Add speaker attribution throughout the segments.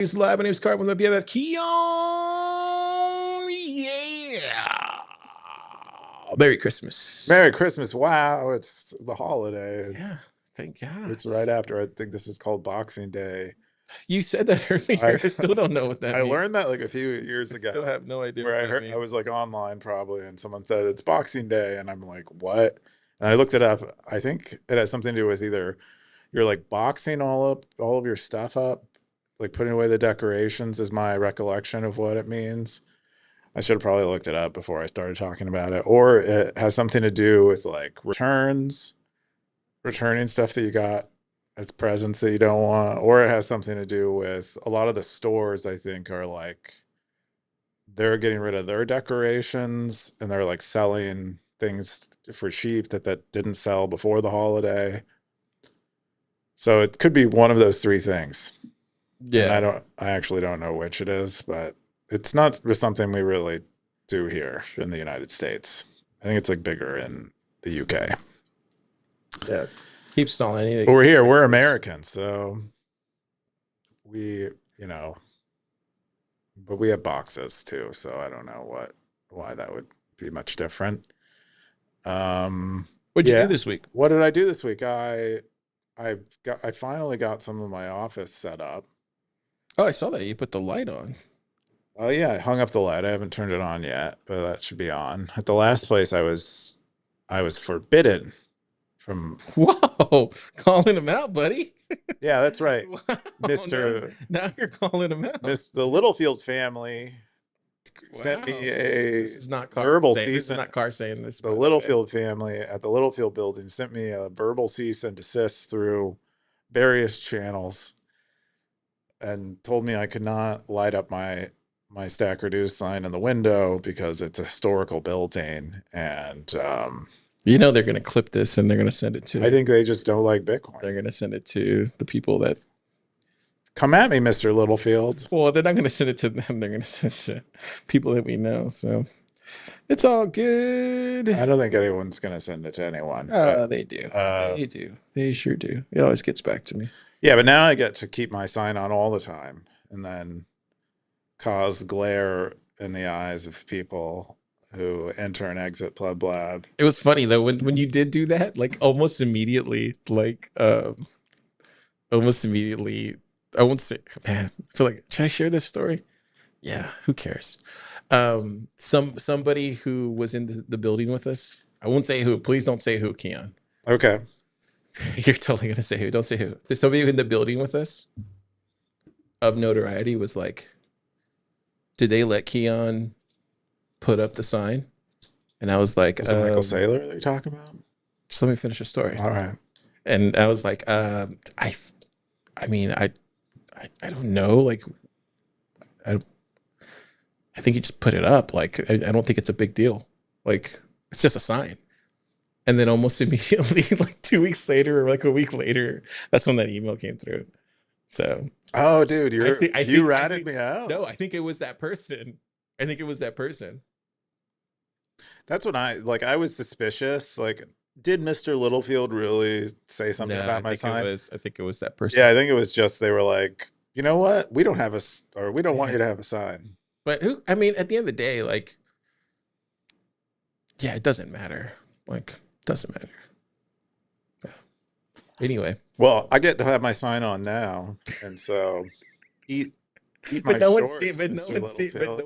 Speaker 1: He's live. My name's Carl with my BFF Keyan. Yeah. Merry Christmas.
Speaker 2: Merry Christmas. Wow, it's the holidays.
Speaker 1: Yeah, thank God.
Speaker 2: It's right after. I think this is called Boxing Day.
Speaker 1: You said that earlier. I still don't know what that means.
Speaker 2: I learned that like a few years ago.
Speaker 1: I still have no idea
Speaker 2: where
Speaker 1: what
Speaker 2: I
Speaker 1: that
Speaker 2: heard
Speaker 1: means.
Speaker 2: I was like online probably, and someone said it's Boxing Day, and I'm like, what? And I looked it up. I think it has something to do with either you're like boxing all of your stuff up, like putting away the decorations is my recollection of what it means. I should have probably looked it up before I started talking about it. Or it has something to do with like returning stuff that you got as presents that you don't want. Or it has something to do with a lot of the stores, I think, are like, they're getting rid of their decorations and they're like selling things for cheap that didn't sell before the holiday. So it could be one of those three things.
Speaker 1: Yeah.
Speaker 2: And I actually don't know which it is, but it's not something we really do here in the United States. I think it's like bigger in the UK.
Speaker 1: Yeah. Keep stalling anything.
Speaker 2: But we're here, we're Americans, so we, but we have boxes too, so I don't know why that would be much different.
Speaker 1: What'd you do this week?
Speaker 2: What did I do this week? I finally got some of my office set up.
Speaker 1: Oh, I saw that. You put the light on.
Speaker 2: Oh yeah, I hung up the light. I haven't turned it on yet, but that should be on. At the last place I was forbidden from.
Speaker 1: Whoa, calling him out, buddy.
Speaker 2: Yeah, that's right.
Speaker 1: Wow,
Speaker 2: Mr.
Speaker 1: Now you're calling him out.
Speaker 2: The Littlefield family sent me a
Speaker 1: this is not
Speaker 2: verbal
Speaker 1: saying,
Speaker 2: cease.
Speaker 1: This is not Car saying this.
Speaker 2: The Littlefield family at the Littlefield building sent me a verbal cease and desist through various channels and told me I could not light up my Stacker.News sign in the window because it's a historical building. And
Speaker 1: they're going to clip this and they're going to send it to.
Speaker 2: I think they just don't like Bitcoin.
Speaker 1: They're going to send it to the people that.
Speaker 2: Come at me, Mr. Littlefield.
Speaker 1: Well, they're not going to send it to them. They're going to send it to people that we know. So it's all good.
Speaker 2: I don't think anyone's going to send it to anyone.
Speaker 1: They do. They do. They sure do. It always gets back to me.
Speaker 2: Yeah, but now I get to keep my sign on all the time and then cause glare in the eyes of people who enter and exit PlebPoet.
Speaker 1: It was funny though when you did do that, like almost immediately, I won't say, man, I feel like, should I share this story? Yeah, who cares? Somebody who was in the building with us. I won't say who. Please don't say who, Keyan.
Speaker 2: Okay.
Speaker 1: You're totally gonna say who. Don't say who. There's somebody in the building with us of notoriety was like, did they let Keyan put up the sign? And I was like,
Speaker 2: is it Michael Saylor that you're talking about?
Speaker 1: Just let me finish the story.
Speaker 2: All right.
Speaker 1: And I was like, I don't know. Like, I think you just put it up. Like, I don't think it's a big deal. Like, it's just a sign. And then almost immediately, like 2 weeks later or like a week later, that's when that email came through. So.
Speaker 2: Oh, dude, you ratted me out.
Speaker 1: No, I think it was that person.
Speaker 2: That's when I was suspicious. Like, did Mr. Littlefield really say something about my sign?
Speaker 1: I think it was that person.
Speaker 2: Yeah, I think it was just they were like, you know what? We don't want you to have a sign.
Speaker 1: But at the end of the day, like, yeah, it doesn't matter. Like, it doesn't matter. Yeah. Anyway.
Speaker 2: Well, I get to have my sign on now, and so eat my
Speaker 1: no one
Speaker 2: shorts,
Speaker 1: no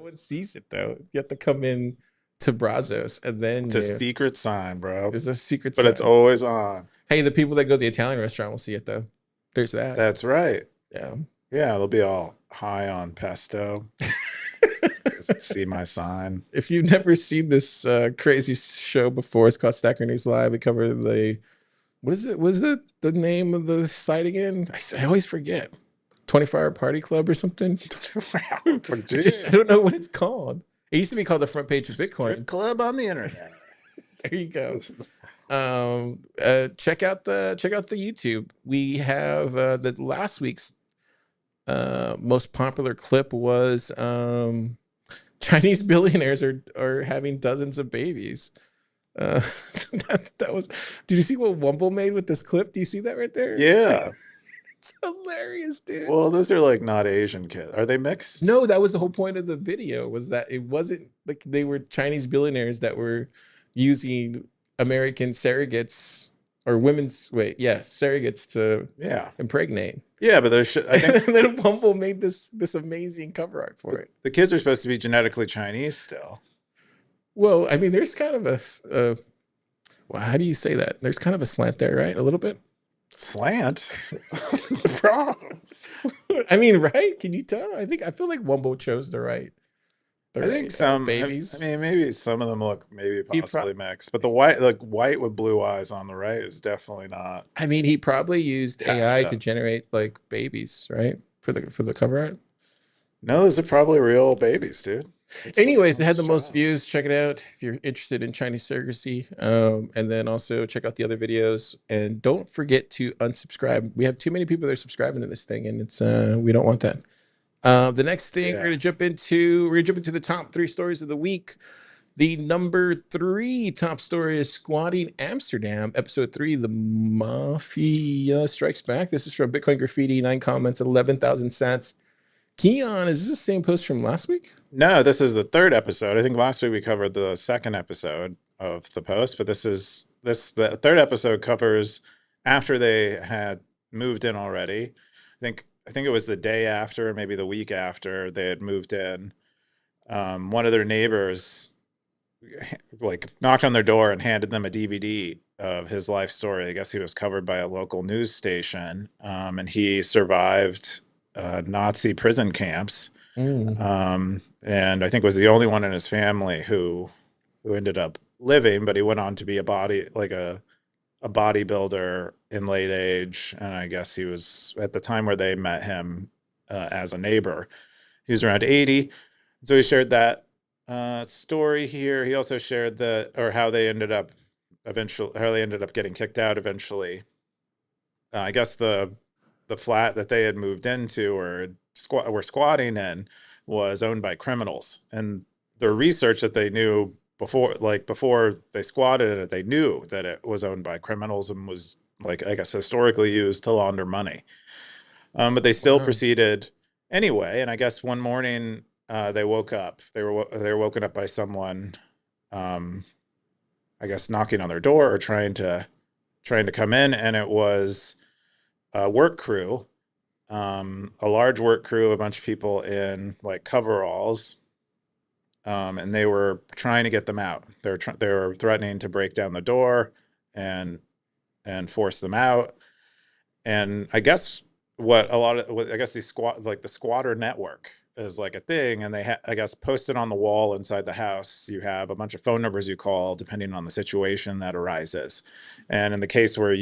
Speaker 1: one sees it though. You have to come in to Brazos and then
Speaker 2: it's a secret sign, bro.
Speaker 1: There's a secret
Speaker 2: sign. But it's always on.
Speaker 1: Hey, the people that go to the Italian restaurant will see it though. There's that.
Speaker 2: That's right.
Speaker 1: Yeah.
Speaker 2: Yeah, they'll be all high on pesto. See my sign. If
Speaker 1: you've never seen this crazy show before, it's called Stacker.News Live. We cover what is it? Was it the name of the site again? I always forget. 24-hour party club or something. I don't know what it's called. It used to be called the front page of Bitcoin.
Speaker 2: Strip club on the internet.
Speaker 1: There you go. Check out the YouTube. We have the last week's most popular clip was Chinese billionaires are having dozens of babies. That was. Did you see what Wumbo made with this clip? Do you see that right there?
Speaker 2: Yeah.
Speaker 1: It's hilarious, dude.
Speaker 2: Well, those are like not Asian kids. Are they mixed?
Speaker 1: No, that was the whole point of the video, was that it wasn't like they were Chinese billionaires that were using American surrogates or women's surrogates to
Speaker 2: Yeah.
Speaker 1: impregnate.
Speaker 2: Yeah, but there's I think
Speaker 1: And then Wumbo made this amazing cover art for it.
Speaker 2: the kids are supposed to be genetically Chinese still.
Speaker 1: Well, I mean, there's kind of well, how do you say that? There's kind of a slant there, right? A little bit.
Speaker 2: Slant? Bro.
Speaker 1: I mean, right? Can you tell? I feel like Wumbo chose
Speaker 2: I think some
Speaker 1: babies.
Speaker 2: I mean, maybe some of them look maybe
Speaker 1: He
Speaker 2: possibly mixed, but the white, like white with blue eyes on the right is definitely not.
Speaker 1: I mean, he probably used AI
Speaker 2: Patched
Speaker 1: to
Speaker 2: up.
Speaker 1: generate like babies, right? For the cover art.
Speaker 2: No, those are probably real babies, dude. It's like
Speaker 1: Anyways, it had
Speaker 2: someone's
Speaker 1: the most
Speaker 2: child.
Speaker 1: views. Check it out if you're interested in Chinese surrogacy. And then also check out the other videos. And don't forget to unsubscribe. We have too many people that are subscribing to this thing, and it's we don't want that. The next thing
Speaker 2: Yeah.
Speaker 1: we're gonna jump into the top 3 stories of the week. The number 3 top story is Squatting Amsterdam, episode 3. The Maffia strikes back. This is from Bitcoin Graffiti. 9 comments, 11,000 sats. Keyan, is this the same post from last week?
Speaker 2: No, this is the 3rd episode. I think last week we covered the 2nd episode of the post, but the 3rd episode covers after they had moved in already. I think it was the day after, maybe the week after they had moved in. One of their neighbors like knocked on their door and handed them a DVD of his life story. I guess he was covered by a local news station, and he survived Nazi prison camps. And I think was the only one in his family who ended up living, but he went on to be a bodybuilder in late age. And I guess he was at the time where they met him as a neighbor. He was around 80. So he shared that story here. He also shared how they ended up getting kicked out eventually. I guess the flat that they had moved into or were squatting in was owned by criminals, and the research that they knew before they squatted in it, they knew that it was owned by criminals and was, like, I guess historically used to launder money. But they still proceeded anyway. And I guess one morning they woke up. They were woken up by someone, I guess, knocking on their door or trying to come in, and it was a work crew. A large work crew, a bunch of people in like coveralls, and they were trying to get them out. They were threatening to break down the door and force them out. And I guess the squatter network is like a thing, and they I guess posted on the wall inside the house. You have a bunch of phone numbers you call depending on the situation that arises, and in the case where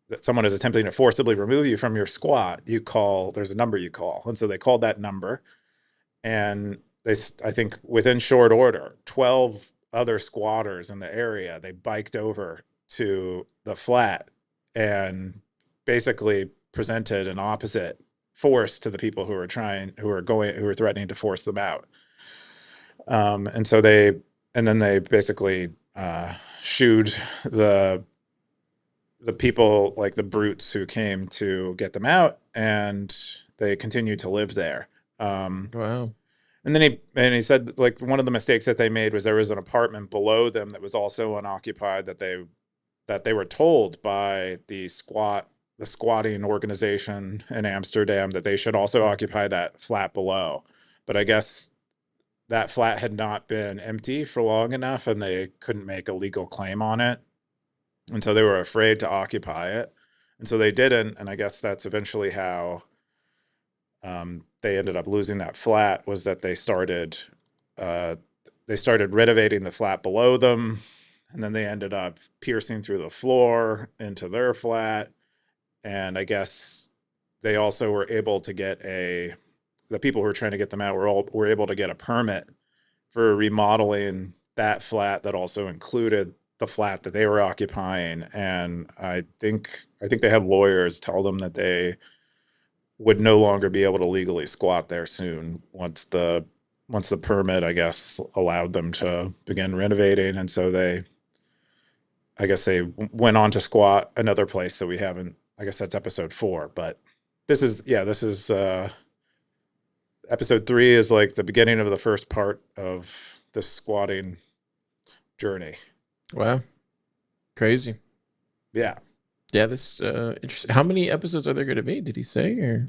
Speaker 2: that someone is attempting to forcibly remove you from your squat, there's a number you call. And so they called that number, and I think within short order, 12 other squatters in the area, they biked over to the flat and basically presented an opposite force to the people who were threatening to force them out. And then they basically shooed the people, like the brutes who came to get them out, and they continued to live there.
Speaker 1: Wow.
Speaker 2: And then he said, like, one of the mistakes that they made was there was an apartment below them that was also unoccupied that they were told by the squatting organization in Amsterdam that they should also occupy that flat below. But I guess that flat had not been empty for long enough, and they couldn't make a legal claim on it. And so they were afraid to occupy it. And so they didn't. And I guess that's eventually how they ended up losing that flat, was that they started renovating the flat below them. And then they ended up piercing through the floor into their flat. And I guess they also were able to get the people who were trying to get them out were able to get a permit for remodeling that flat that also included the flat that they were occupying. And I think they have lawyers tell them that they would no longer be able to legally squat there soon once the permit, I guess, allowed them to begin renovating. And so I guess they went on to squat another place that we haven't I guess that's episode 4, but this is episode 3 is like the beginning of the first part of the squatting journey.
Speaker 1: Wow. Crazy.
Speaker 2: Yeah.
Speaker 1: Yeah, this interesting. How many episodes are there going to be? Did he say? Or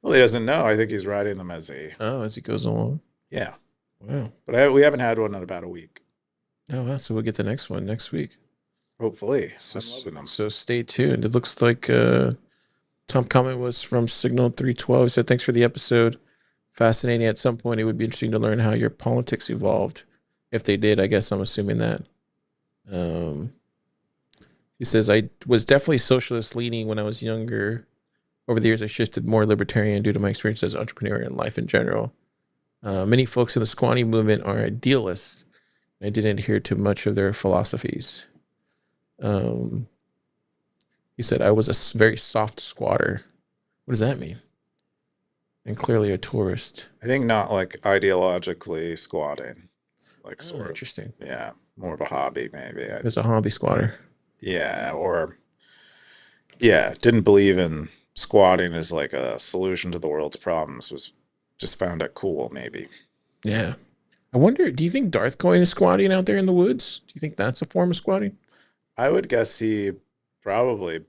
Speaker 2: Well, he doesn't know. I think he's writing them as he.
Speaker 1: oh, as he goes along.
Speaker 2: Yeah.
Speaker 1: Wow.
Speaker 2: But we haven't had one in about a week.
Speaker 1: Oh, wow. So we'll get the next one next week.
Speaker 2: Hopefully.
Speaker 1: So,
Speaker 2: I'm loving them.
Speaker 1: so stay tuned. It looks like Tom comment was from Signal 312. He said, thanks for the episode. Fascinating. At some point, it would be interesting to learn how your politics evolved. If they did, I guess I'm assuming that. He says, I was definitely socialist leaning when I was younger. Over the years, I shifted more libertarian due to my experience as an entrepreneur and life in general. Many folks in the squatting movement are idealists. I didn't adhere to much of their philosophies. He said, I was a very soft squatter. What does that mean? And clearly a tourist.
Speaker 2: I think not like ideologically squatting. Like sort of.
Speaker 1: Interesting.
Speaker 2: Yeah. More of a hobby, maybe.
Speaker 1: As a hobby squatter.
Speaker 2: Yeah. Or, yeah, didn't believe in squatting as like a solution to the world's problems. Was just found it cool, maybe.
Speaker 1: Yeah. I wonder, do you think Darth Coin is squatting out there in the woods? Do you think that's a form of squatting?
Speaker 2: I would guess he probably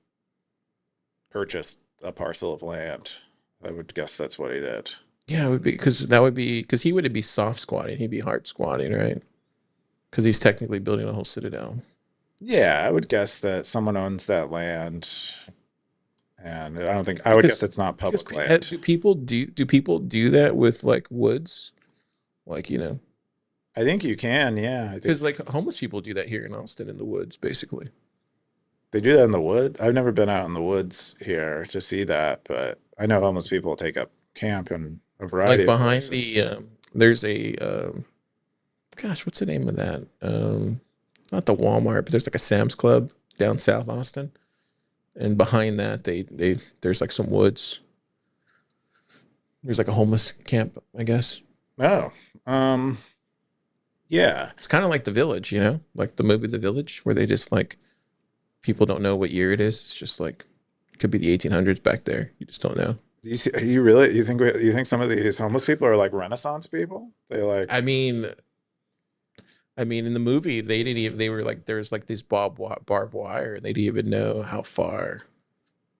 Speaker 2: purchased a parcel of land. I would guess that's what he did.
Speaker 1: Yeah, it would be because he wouldn't be soft squatting. He'd be hard squatting, right? Because he's technically building a whole citadel.
Speaker 2: Yeah, I would guess that someone owns that land, and I would guess it's not public land.
Speaker 1: Do people do that with like woods? Like,
Speaker 2: I think you can, yeah.
Speaker 1: Because like homeless people do that here in Austin in the woods, basically.
Speaker 2: They do that in the wood. I've never been out in the woods here to see that, but I know homeless people take up camp in a variety
Speaker 1: like
Speaker 2: of
Speaker 1: behind
Speaker 2: places.
Speaker 1: There's a gosh, what's the name of that? Not the Walmart, but there's like a Sam's Club down South Austin, and behind that there's like some woods. There's like a homeless camp, I guess.
Speaker 2: Oh, yeah.
Speaker 1: It's kind of like The Village, like the movie The Village, where they just like people don't know what year it is. It's just like it could be the 1800s back there. You just don't know.
Speaker 2: You think some of these homeless people are like Renaissance people?
Speaker 1: I mean, in the movie, they were like, there's like this barbed wire. They didn't even know how far.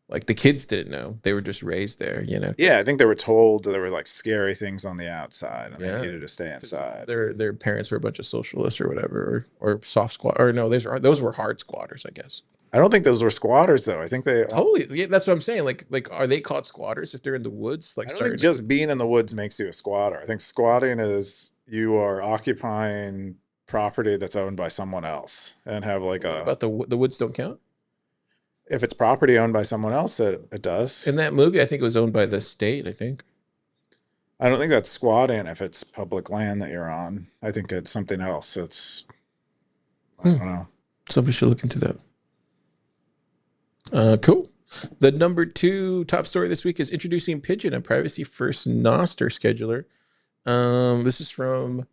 Speaker 1: Like the kids didn't know. They were just raised there,
Speaker 2: Yeah, I think they were told there were like scary things on the outside, and they needed to stay inside.
Speaker 1: Their parents were a bunch of socialists or whatever, or soft squat. Or no, those were hard squatters, I guess.
Speaker 2: I don't think those were squatters, though. I think they.
Speaker 1: Yeah, that's what I'm saying. Like, are they called squatters if they're in the woods? Like,
Speaker 2: I don't think just being in the woods makes you a squatter. I think squatting is you are occupying property that's owned by someone else and have like a.
Speaker 1: But the woods don't count.
Speaker 2: If it's property owned by someone else, it does.
Speaker 1: In that movie, I think it was owned by the state. I think.
Speaker 2: I don't think that's squatting if it's public land that you're on. I think it's something else. I don't know.
Speaker 1: Somebody should look into that. Cool. The number 2 top story this week is introducing Pidgeon, a privacy-first Nostr scheduler. This is from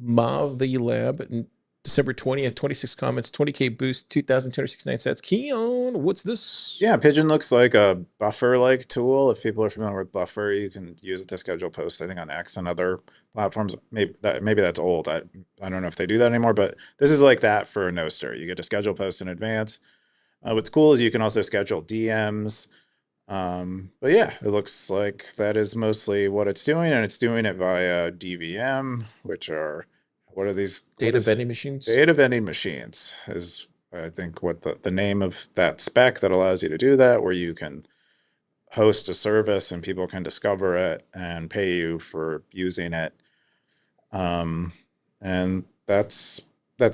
Speaker 1: Maffia Lab, December 20th, 26 comments, 20K boost, 2,269 sats. Keyan, what's this?
Speaker 2: Yeah, Pidgeon looks like a buffer-like tool. If people are familiar with Buffer, you can use it to schedule posts, I think, on X and other platforms. Maybe that's old. I don't know if they do that anymore, but this is like that for Nostr. You get to schedule posts in advance. What's cool is you can also schedule DMs. But yeah, it looks like that is mostly what it's doing, and it's doing it via DVM, which are, what are these?
Speaker 1: Data vending machines?
Speaker 2: Data vending machines is, I think, what the name of that spec that allows you to do that, where you can host a service and people can discover it and pay you for using it. And that's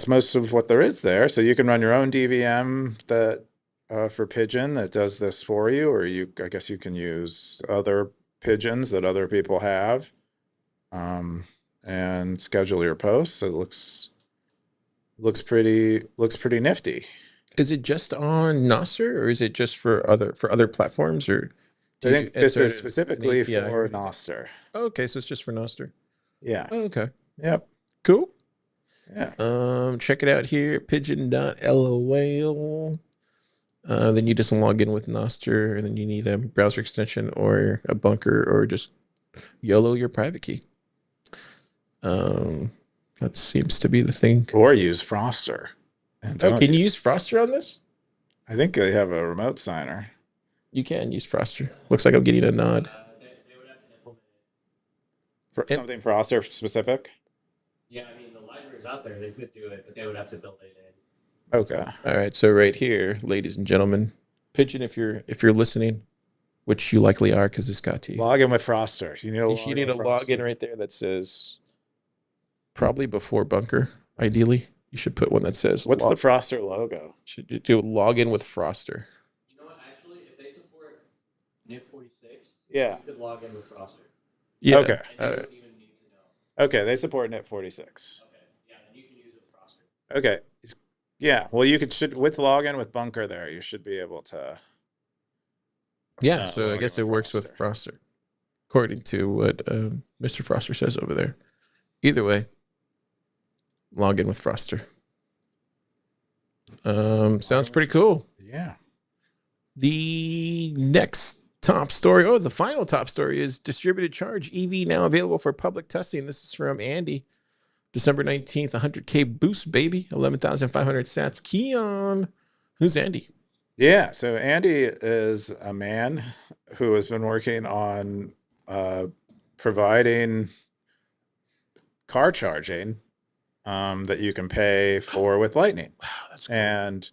Speaker 2: most of what there is there. So you can run your own DVM that for Pidgeon that does this for you, or I guess you can use other Pidgeons that other people have, and schedule your posts. It looks pretty nifty.
Speaker 1: Is it just on Nostr, or is it just for other platforms, or?
Speaker 2: I think this is specifically for Nostr.
Speaker 1: Oh, okay, so it's just for Nostr.
Speaker 2: Yeah.
Speaker 1: Oh, okay.
Speaker 2: Yep.
Speaker 1: Cool.
Speaker 2: Yeah.
Speaker 1: Check it out here, pigeon.lol. Then you just log in with Nostr, and then you need a browser extension or a bunker or just YOLO your private key. That seems to be the thing.
Speaker 2: Or use Froster. And
Speaker 1: Oh,
Speaker 2: don't
Speaker 1: can you use Froster on this?
Speaker 2: I think they have a remote signer.
Speaker 1: You can use Froster. Looks like I'm getting a nod.
Speaker 3: They would have to implement it.
Speaker 2: For something Froster specific?
Speaker 3: Yeah, I mean, the library's out there. They could do it, but they would have to build it in.
Speaker 2: Okay.
Speaker 1: All right, so right here, ladies and gentlemen, Pidgeon, if you're listening, which you likely are because this got to you.
Speaker 2: Log in with Froster. You need
Speaker 1: You need a login right there that says probably before bunker. Ideally, you should put one that says
Speaker 2: What's the Froster logo?
Speaker 1: Should you do login with Froster?
Speaker 3: You know what? Actually, if they support NIP 46,
Speaker 2: Yeah.
Speaker 3: you could log in with Froster.
Speaker 1: Yeah.
Speaker 2: Okay.
Speaker 3: And you wouldn't even need to know.
Speaker 2: Okay, they support NIP 46.
Speaker 3: Okay, yeah, then you can use it with Froster.
Speaker 2: Okay. Yeah. Well, you should with login with bunker there, you should be able to.
Speaker 1: Yeah. So I
Speaker 2: login
Speaker 1: guess
Speaker 2: with
Speaker 1: it works with Froster, according to what Mr. Froster says over there. Either way, log in with Froster. Sounds pretty cool.
Speaker 2: Yeah.
Speaker 1: The next top story, the final top story is distributed charge EV now available for public testing. This is from Andy. December 19th, 100K boost, baby. 11,500 sats. Keyan. Who's Andy?
Speaker 2: Yeah. So Andy is a man who has been working on providing car charging that you can pay for with Lightning.
Speaker 1: Wow, that's cool.
Speaker 2: And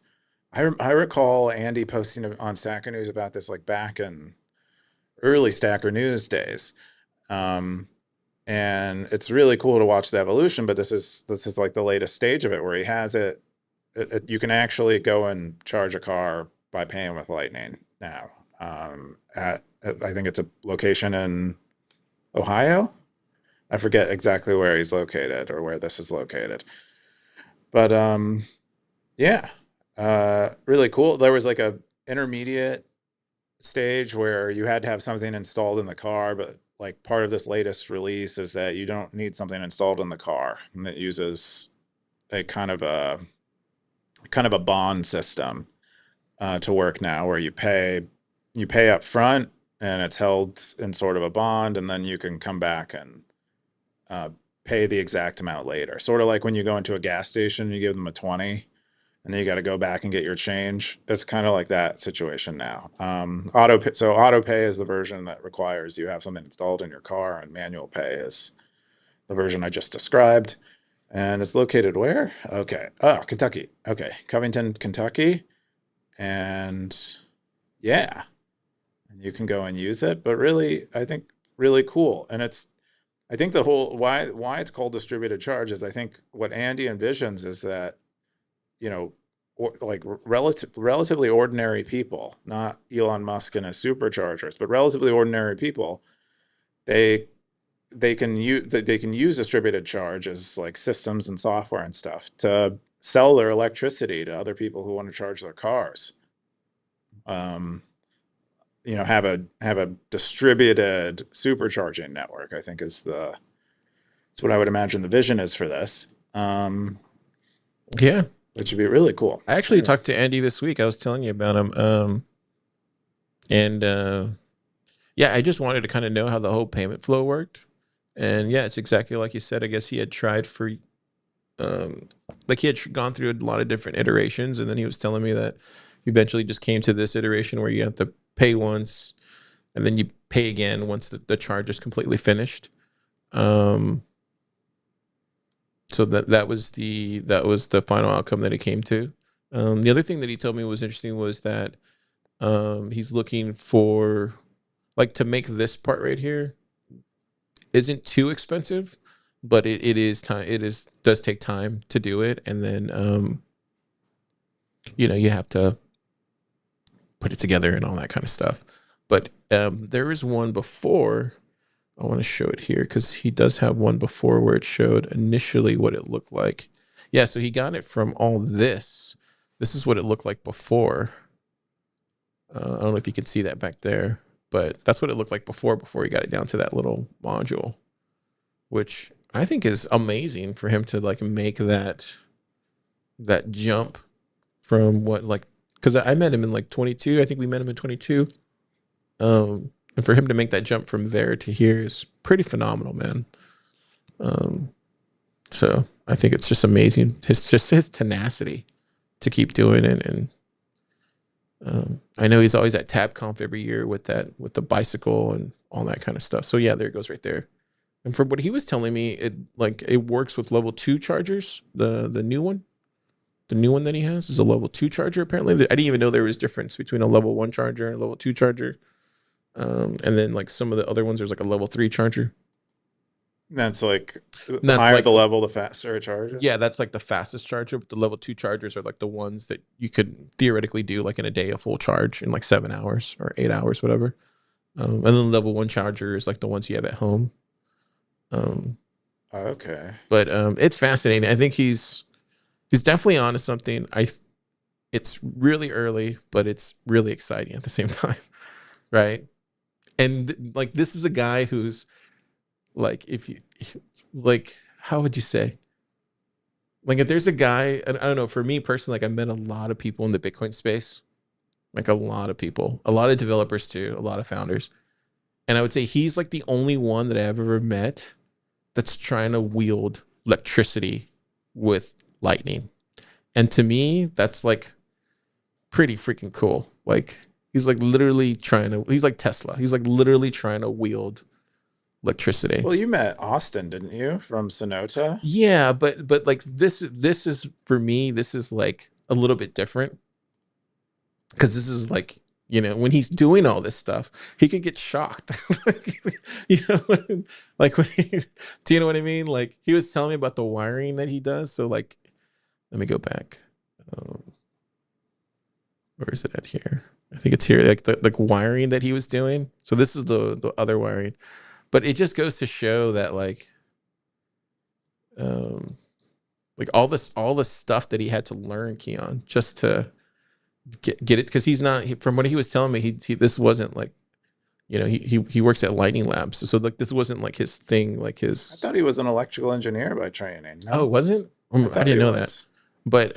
Speaker 2: I recall Andy posting on Stacker.News about this like back in early Stacker.News days. And it's really cool to watch the evolution, but this is like the latest stage of it where he has it. You can actually go and charge a car by paying with Lightning now. At I think it's a location in Ohio. I forget exactly where he's located or where this is located. But yeah, really cool. There was like a intermediate stage where you had to have something installed in the car, but like part of this latest release is that you don't need something installed in the car, and it uses a kind of a bond system to work now, where you pay up front and it's held in sort of a bond, and then you can come back and pay the exact amount later. Sort of like when you go into a gas station, you give them a 20 and then you got to go back and get your change. It's kind of like that situation now. Auto pay is the version that requires you have something installed in your car, and manual pay is the version I just described. And it's located where? Okay. Oh, Kentucky. Okay. Covington, Kentucky. And yeah, you can go and use it, but really, I think really cool. And I think the whole, why it's called distributed charge is, I think what Andy envisions is that, like relatively ordinary people, not Elon Musk and his superchargers, but relatively ordinary people, they can use distributed charge as like systems and software and stuff to sell their electricity to other people who want to charge their cars. Have a distributed supercharging network, I think it's what I would imagine the vision is for this.
Speaker 1: Yeah.
Speaker 2: Which would be really cool.
Speaker 1: I actually talked to Andy this week. I was telling you about him. Yeah, I just wanted to kind of know how the whole payment flow worked. And yeah, it's exactly like you said. I guess he had tried for, like he had gone through a lot of different iterations. And then he was telling me that he eventually just came to this iteration where you have to pay once and then you pay again once the charge is completely finished. So that was the final outcome that he came to. The other thing that he told me was interesting was that he's looking for, like, to make this part right here isn't too expensive, but it is time. Does take time to do it, and then you have to put it together and all that kind of stuff. But there is one before. I want to show it here because he does have one before where it showed initially what it looked like. Yeah, so he got it from all this. This is what it looked like before. I don't know if you can see that back there, but that's what it looked like before he got it down to that little module, which I think is amazing for him to like make that jump from what, like because I met him in like 22. I think we met him in 22. And for him to make that jump from there to here is pretty phenomenal, man. So I think it's just amazing. His tenacity to keep doing it. And I know he's always at TabConf every year with the bicycle and all that kind of stuff. So yeah, there it goes right there. And from what he was telling me, it works with level 2 chargers. The new one that he has is a level 2 charger. Apparently, I didn't even know there was difference between a level 1 charger and a level 2 charger. And then like some of the other ones, there's like a level 3 charger.
Speaker 2: That's like the
Speaker 1: That's
Speaker 2: higher
Speaker 1: like
Speaker 2: the level, the faster it charges.
Speaker 1: Yeah, that's like the fastest charger. But the level 2 chargers are like the ones that you could theoretically do like in a day, a full charge in like 7 hours or 8 hours, whatever. And then level 1 charger is like the ones you have at home.
Speaker 2: Okay.
Speaker 1: But it's fascinating. I think he's definitely onto something. It's really early, but it's really exciting at the same time, right? And like this is a guy who's like, if you like, how would you say? Like if there's a guy, I don't know, for me personally, like I met a lot of people in the Bitcoin space, like a lot of people, a lot of developers too, a lot of founders. And I would say he's like the only one that I've ever met that's trying to wield electricity with lightning. And to me, that's like pretty freaking cool. Like he's like literally he's like Tesla. He's like literally trying to wield electricity.
Speaker 2: Well, you met Austin, didn't you, from Sonota?
Speaker 1: Yeah, but like this is for me, this is like a little bit different. Because this is like, you know, when he's doing all this stuff, he could get shocked. You know, like when do you know what I mean? Like he was telling me about the wiring that he does. So like, let me go back. Where is it at here? I think it's here. Like the wiring that he was doing. So this is the other wiring, but it just goes to show that like all this stuff that he had to learn, Keyan, just to get it, because he's not from what he was telling me, he this wasn't like, you know, he works at Lightning Labs, so like this wasn't like his thing, like his.
Speaker 2: I thought he was an electrical engineer by training. No?
Speaker 1: Oh, wasn't? I didn't know that. But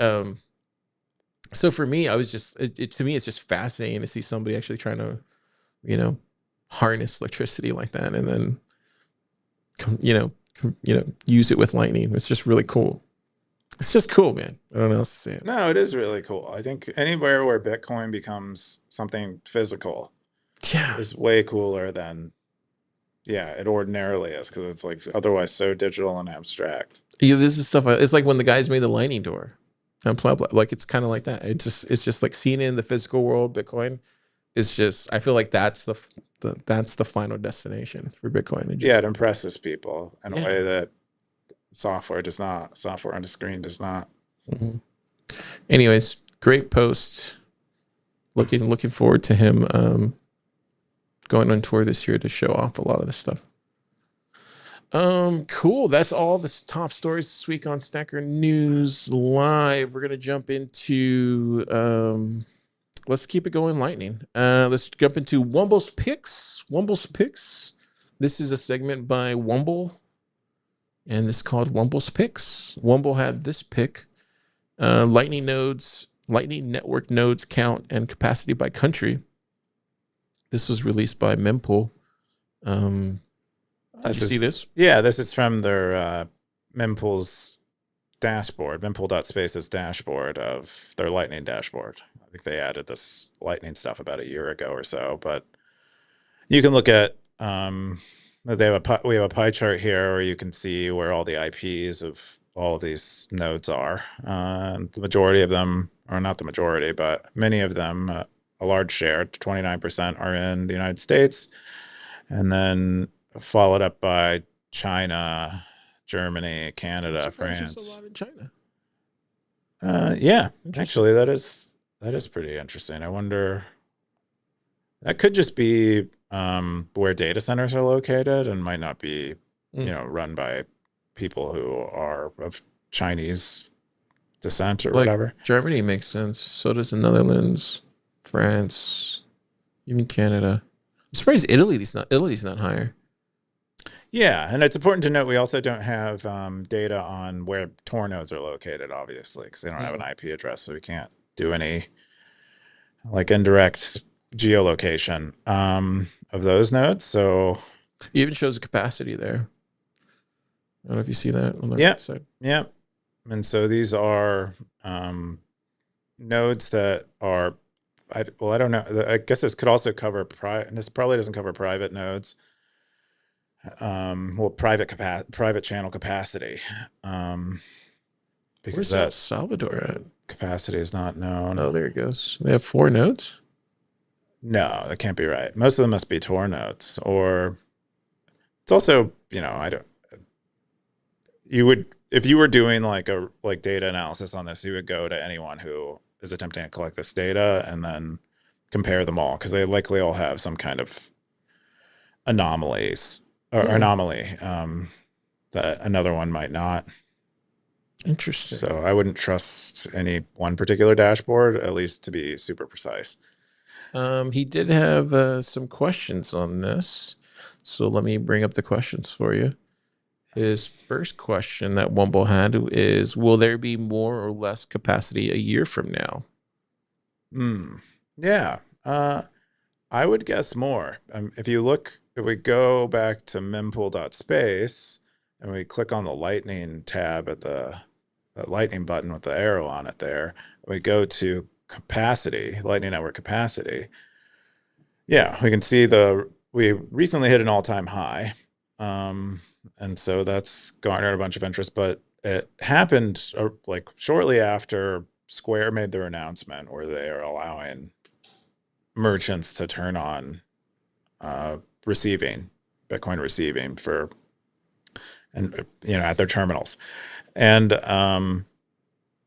Speaker 1: so for me, I was just to me it's just fascinating to see somebody actually trying to, you know, harness electricity like that and then use it with lightning. It's just really cool. It's just cool, man. I don't know how else to say it.
Speaker 2: No, it is really cool. I think anywhere where Bitcoin becomes something physical is way cooler than, it ordinarily is, because it's like otherwise so digital and abstract.
Speaker 1: Yeah, this is stuff. It's like when the guys made the lightning door and PlebPoet. Like it's kind of like that. It's just like seeing it in the physical world. Bitcoin is just. I feel like that's the final destination for Bitcoin.
Speaker 2: It impresses people in a way that software does not. Software on the screen does not.
Speaker 1: Mm-hmm. Anyways, great post. Looking forward to him going on tour this year to show off a lot of this stuff. Cool. That's all the top stories this week on Stacker.News Live. We're gonna jump into let's keep it going lightning. Let's jump into Wumbo's Picks. Wumbo's Picks. This is a segment by Wumbo, and it's called Wumbo's Picks. Wumbo had this pick: Lightning network nodes count and capacity by country. This was released by Mempool. Did you see this?
Speaker 2: Yeah, this is from their Mempool's dashboard, mempool.space's dashboard of their Lightning dashboard. I think they added this Lightning stuff about a year ago or so, but you can look at we have a pie chart here where you can see where all the IPs of all of these nodes are. The majority of them, or not the majority, but many of them, a large share, 29%, are in the United States, and then followed up by China, Germany, Canada, France.
Speaker 1: A lot in China.
Speaker 2: Yeah, actually, that is pretty interesting. I wonder, that could just be where data centers are located and might not be, run by people who are of Chinese descent or whatever.
Speaker 1: Germany makes sense. So does the Netherlands, France, even Canada. I'm surprised Italy's not higher.
Speaker 2: Yeah, and it's important to note we also don't have data on where Tor nodes are located, obviously, because they don't have an IP address, so we can't do any like indirect geolocation of those nodes. So
Speaker 1: It even shows a capacity there. I don't know if you see that on the
Speaker 2: yeah,
Speaker 1: right side.
Speaker 2: yeah. And so these are nodes that are, I don't know. I guess this could also cover this probably doesn't cover private nodes. Well, private channel capacity. Because
Speaker 1: Where's El
Speaker 2: that
Speaker 1: Salvador at?
Speaker 2: capacity is not known.
Speaker 1: Oh, there it goes. They have 4 nodes.
Speaker 2: No, that can't be right. Most of them must be Tor nodes, or it's also, I don't. You would, if you were doing like data analysis on this, you would go to anyone who is attempting to collect this data and then compare them all, because they likely all have some kind of anomalies or anomaly that another one might not.
Speaker 1: Interesting.
Speaker 2: So I wouldn't trust any one particular dashboard, at least to be super precise.
Speaker 1: He did have some questions on this. So let me bring up the questions for you. His first question that Wumbo had is, will there be more or less capacity a year from now?
Speaker 2: Yeah. I would guess more. If we go back to mempool.space and we click on the lightning tab at the lightning button with the arrow on it there, we go to capacity, lightning network capacity. Yeah, we can see we recently hit an all-time high. And so that's garnered a bunch of interest, but it happened like shortly after Square made their announcement where they are allowing merchants to turn on Bitcoin receiving at their terminals. And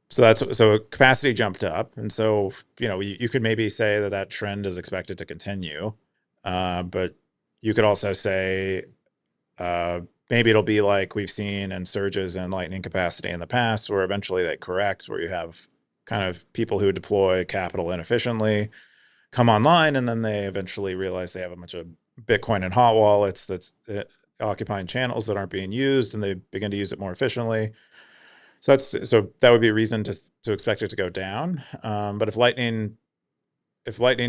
Speaker 2: so capacity jumped up. And so, you could maybe say that trend is expected to continue. But you could also say maybe it'll be like we've seen in surges in lightning capacity in the past, where eventually they correct, where you have kind of people who deploy capital inefficiently come online, and then they eventually realize they have a bunch of Bitcoin and hot wallets that's occupying channels that aren't being used, and they begin to use it more efficiently. So that would be a reason to expect it to go down. But if lightning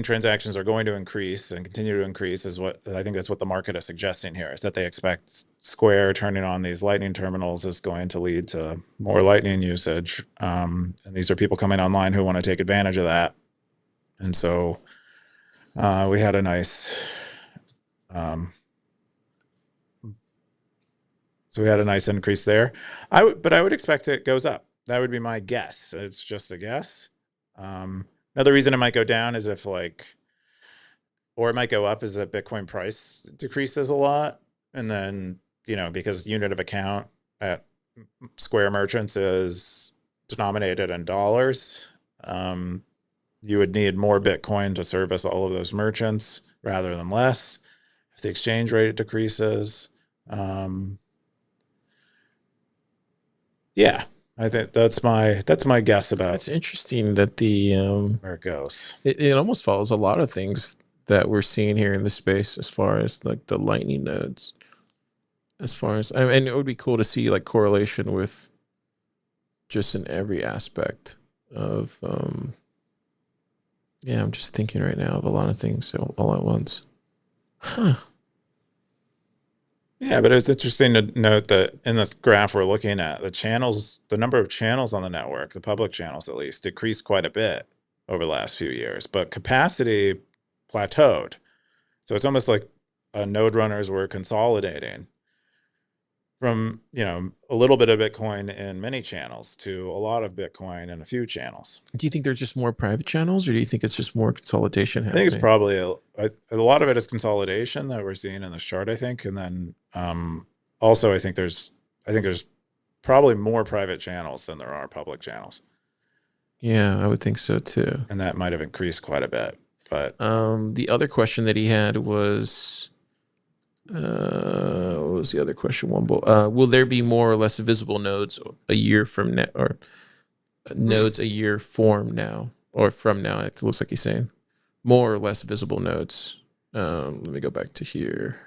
Speaker 2: transactions are going to increase and continue to increase, I think that's what the market is suggesting here, is that they expect Square turning on these lightning terminals is going to lead to more lightning usage. And these are people coming online who want to take advantage of that. And so we had a nice increase there. But I would expect it goes up. That would be my guess. It's just a guess. Another reason it might go down is or it might go up, is that Bitcoin price decreases a lot. And then, because unit of account at Square merchants is denominated in dollars, you would need more Bitcoin to service all of those merchants rather than less. If the exchange rate decreases, yeah, I think that's my guess about.
Speaker 1: It's interesting that
Speaker 2: where it goes.
Speaker 1: It almost follows a lot of things that we're seeing here in the space, as far as like the lightning nodes. As far as, and it would be cool to see like correlation with just in every aspect of yeah, I'm just thinking right now of a lot of things all at once. Huh.
Speaker 2: Yeah, but it's interesting to note that in this graph we're looking at, the number of channels on the network, the public channels at least, decreased quite a bit over the last few years, but capacity plateaued. So it's almost like node runners were consolidating from, a little bit of Bitcoin in many channels to a lot of Bitcoin in a few channels.
Speaker 1: Do you think there's just more private channels, or do you think it's just more consolidation happening?
Speaker 2: I think it's probably a lot of it is consolidation that we're seeing in this chart, I think. And then also I think there's probably more private channels than there are public channels.
Speaker 1: Yeah, I would think so too.
Speaker 2: And that might have increased quite a bit. But
Speaker 1: the other question that he had was, what was the other question, Wumbo? Will there be more or less visible nodes a year from now, or nodes a year from now, or from now? It looks like he's saying more or less visible nodes. Let me go back to here.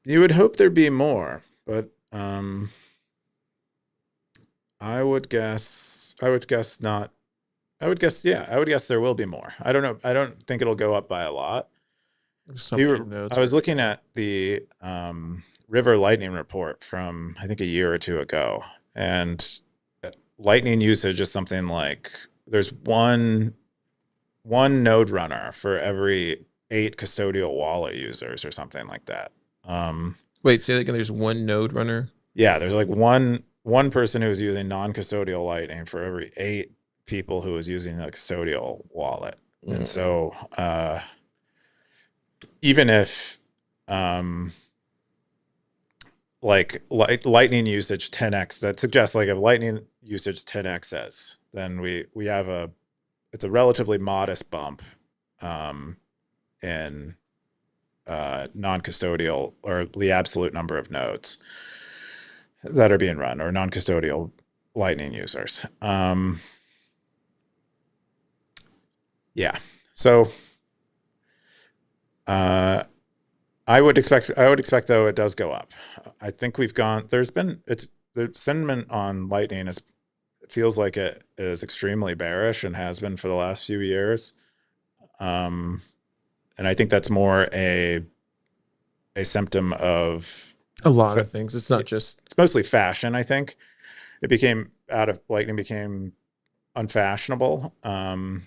Speaker 2: You would hope there'd be more, but I would guess not I would guess, yeah, I would guess there will be more. I don't know. I don't think it'll go up by a lot.
Speaker 1: So many nodes
Speaker 2: I was
Speaker 1: for
Speaker 2: looking
Speaker 1: people.
Speaker 2: at the River Lightning report from I think a year or two ago, and Lightning usage is something like there's one node runner for every 8 custodial wallet users or something like that.
Speaker 1: Wait, say that again. There's one node runner.
Speaker 2: Yeah, there's like one person who's using non-custodial Lightning for every 8 people who is using a custodial wallet. And so even if like Lightning usage 10x, that suggests like if Lightning usage 10x's, then we have it's a relatively modest bump in non-custodial, or the absolute number of nodes that are being run, or non-custodial Lightning users. Yeah. So I would expect though it does go up. I think the sentiment on Lightning it feels like it is extremely bearish and has been for the last few years. And I think that's more a symptom of
Speaker 1: a lot of things. It's not just.
Speaker 2: It's mostly fashion. I think Lightning became unfashionable, and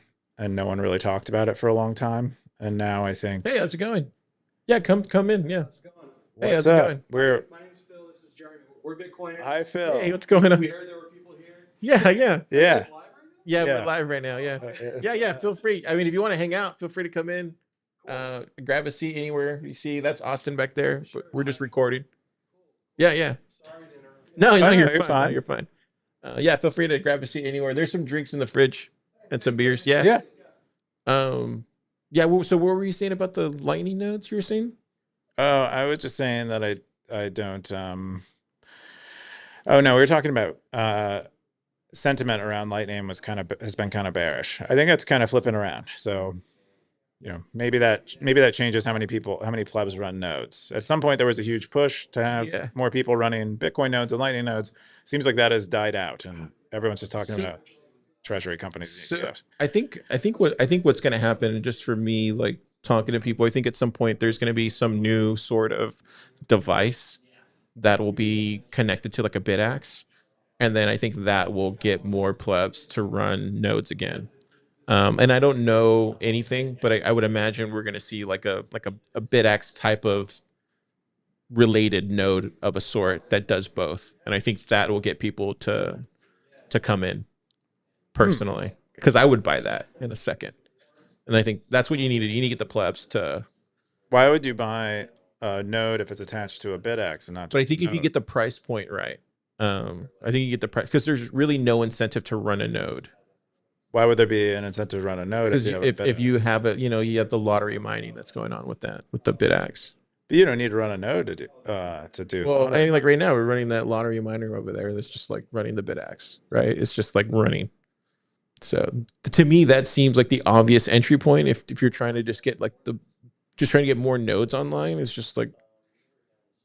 Speaker 2: no one really talked about it for a long time. And now I think,
Speaker 1: Hey, how's it going? Yeah, come in. Yeah.
Speaker 3: How's it going?
Speaker 1: Hey, how's
Speaker 2: what's
Speaker 1: it
Speaker 2: up?
Speaker 1: going?
Speaker 3: My name's Phil. This is Jeremy. We're Bitcoiners.
Speaker 2: Hi, Phil.
Speaker 1: Hey, what's going on?
Speaker 3: We heard there were people here.
Speaker 1: Yeah.
Speaker 2: Yeah.
Speaker 3: Live right now?
Speaker 1: Yeah,
Speaker 2: Yeah.
Speaker 1: we're live right now. Yeah. Yeah. Feel free. I mean, if you want to hang out, feel free to come in. Grab a seat anywhere. You see, that's Austin back there. But we're just recording. Yeah.
Speaker 3: Sorry to interrupt.
Speaker 1: No,
Speaker 2: No,
Speaker 1: you're
Speaker 2: you're
Speaker 1: fine.
Speaker 2: fine.
Speaker 1: No, you're fine. Yeah, feel free to grab a seat anywhere. There's some drinks in the fridge and some beers. Yeah.
Speaker 2: Yeah.
Speaker 1: Yeah. So what were you saying about the Lightning nodes you were saying?
Speaker 2: Oh, I was just saying that I don't. Oh no, we were talking about sentiment around Lightning has been kind of bearish. I think it's kind of flipping around. So, maybe that changes how many plebs run nodes. At some point, there was a huge push to have more people running Bitcoin nodes and Lightning nodes. Seems like that has died out, and everyone's just talking about treasury companies. And ETFs.
Speaker 1: I think what's going to happen, and just for me, like talking to people, I think at some point there's going to be some new sort of device that will be connected to like a BitAxe, and then I think that will get more plebs to run nodes again. And I don't know anything, but I would imagine we're going to see like a BitAxe type of related node of a sort that does both, and I think that will get people to come in personally, because I would buy that in a second. And I think that's what you need to get the plebs to.
Speaker 2: Why would you buy a node if it's attached to a BitX and not?
Speaker 1: But I think if you get the price point right, I think you get the price, because there's really no incentive to run a node.
Speaker 2: Why would there be an incentive to run a node?
Speaker 1: Because if you have it, you have the lottery mining that's going on with the BitAxe.
Speaker 2: But you don't need to run a node to do.
Speaker 1: Well, I mean, like right now we're running that lottery miner over there. That's just like running the BitAxe, right? It's just like running. So to me, that seems like the obvious entry point. If you're trying to just get trying to get more nodes online, is just like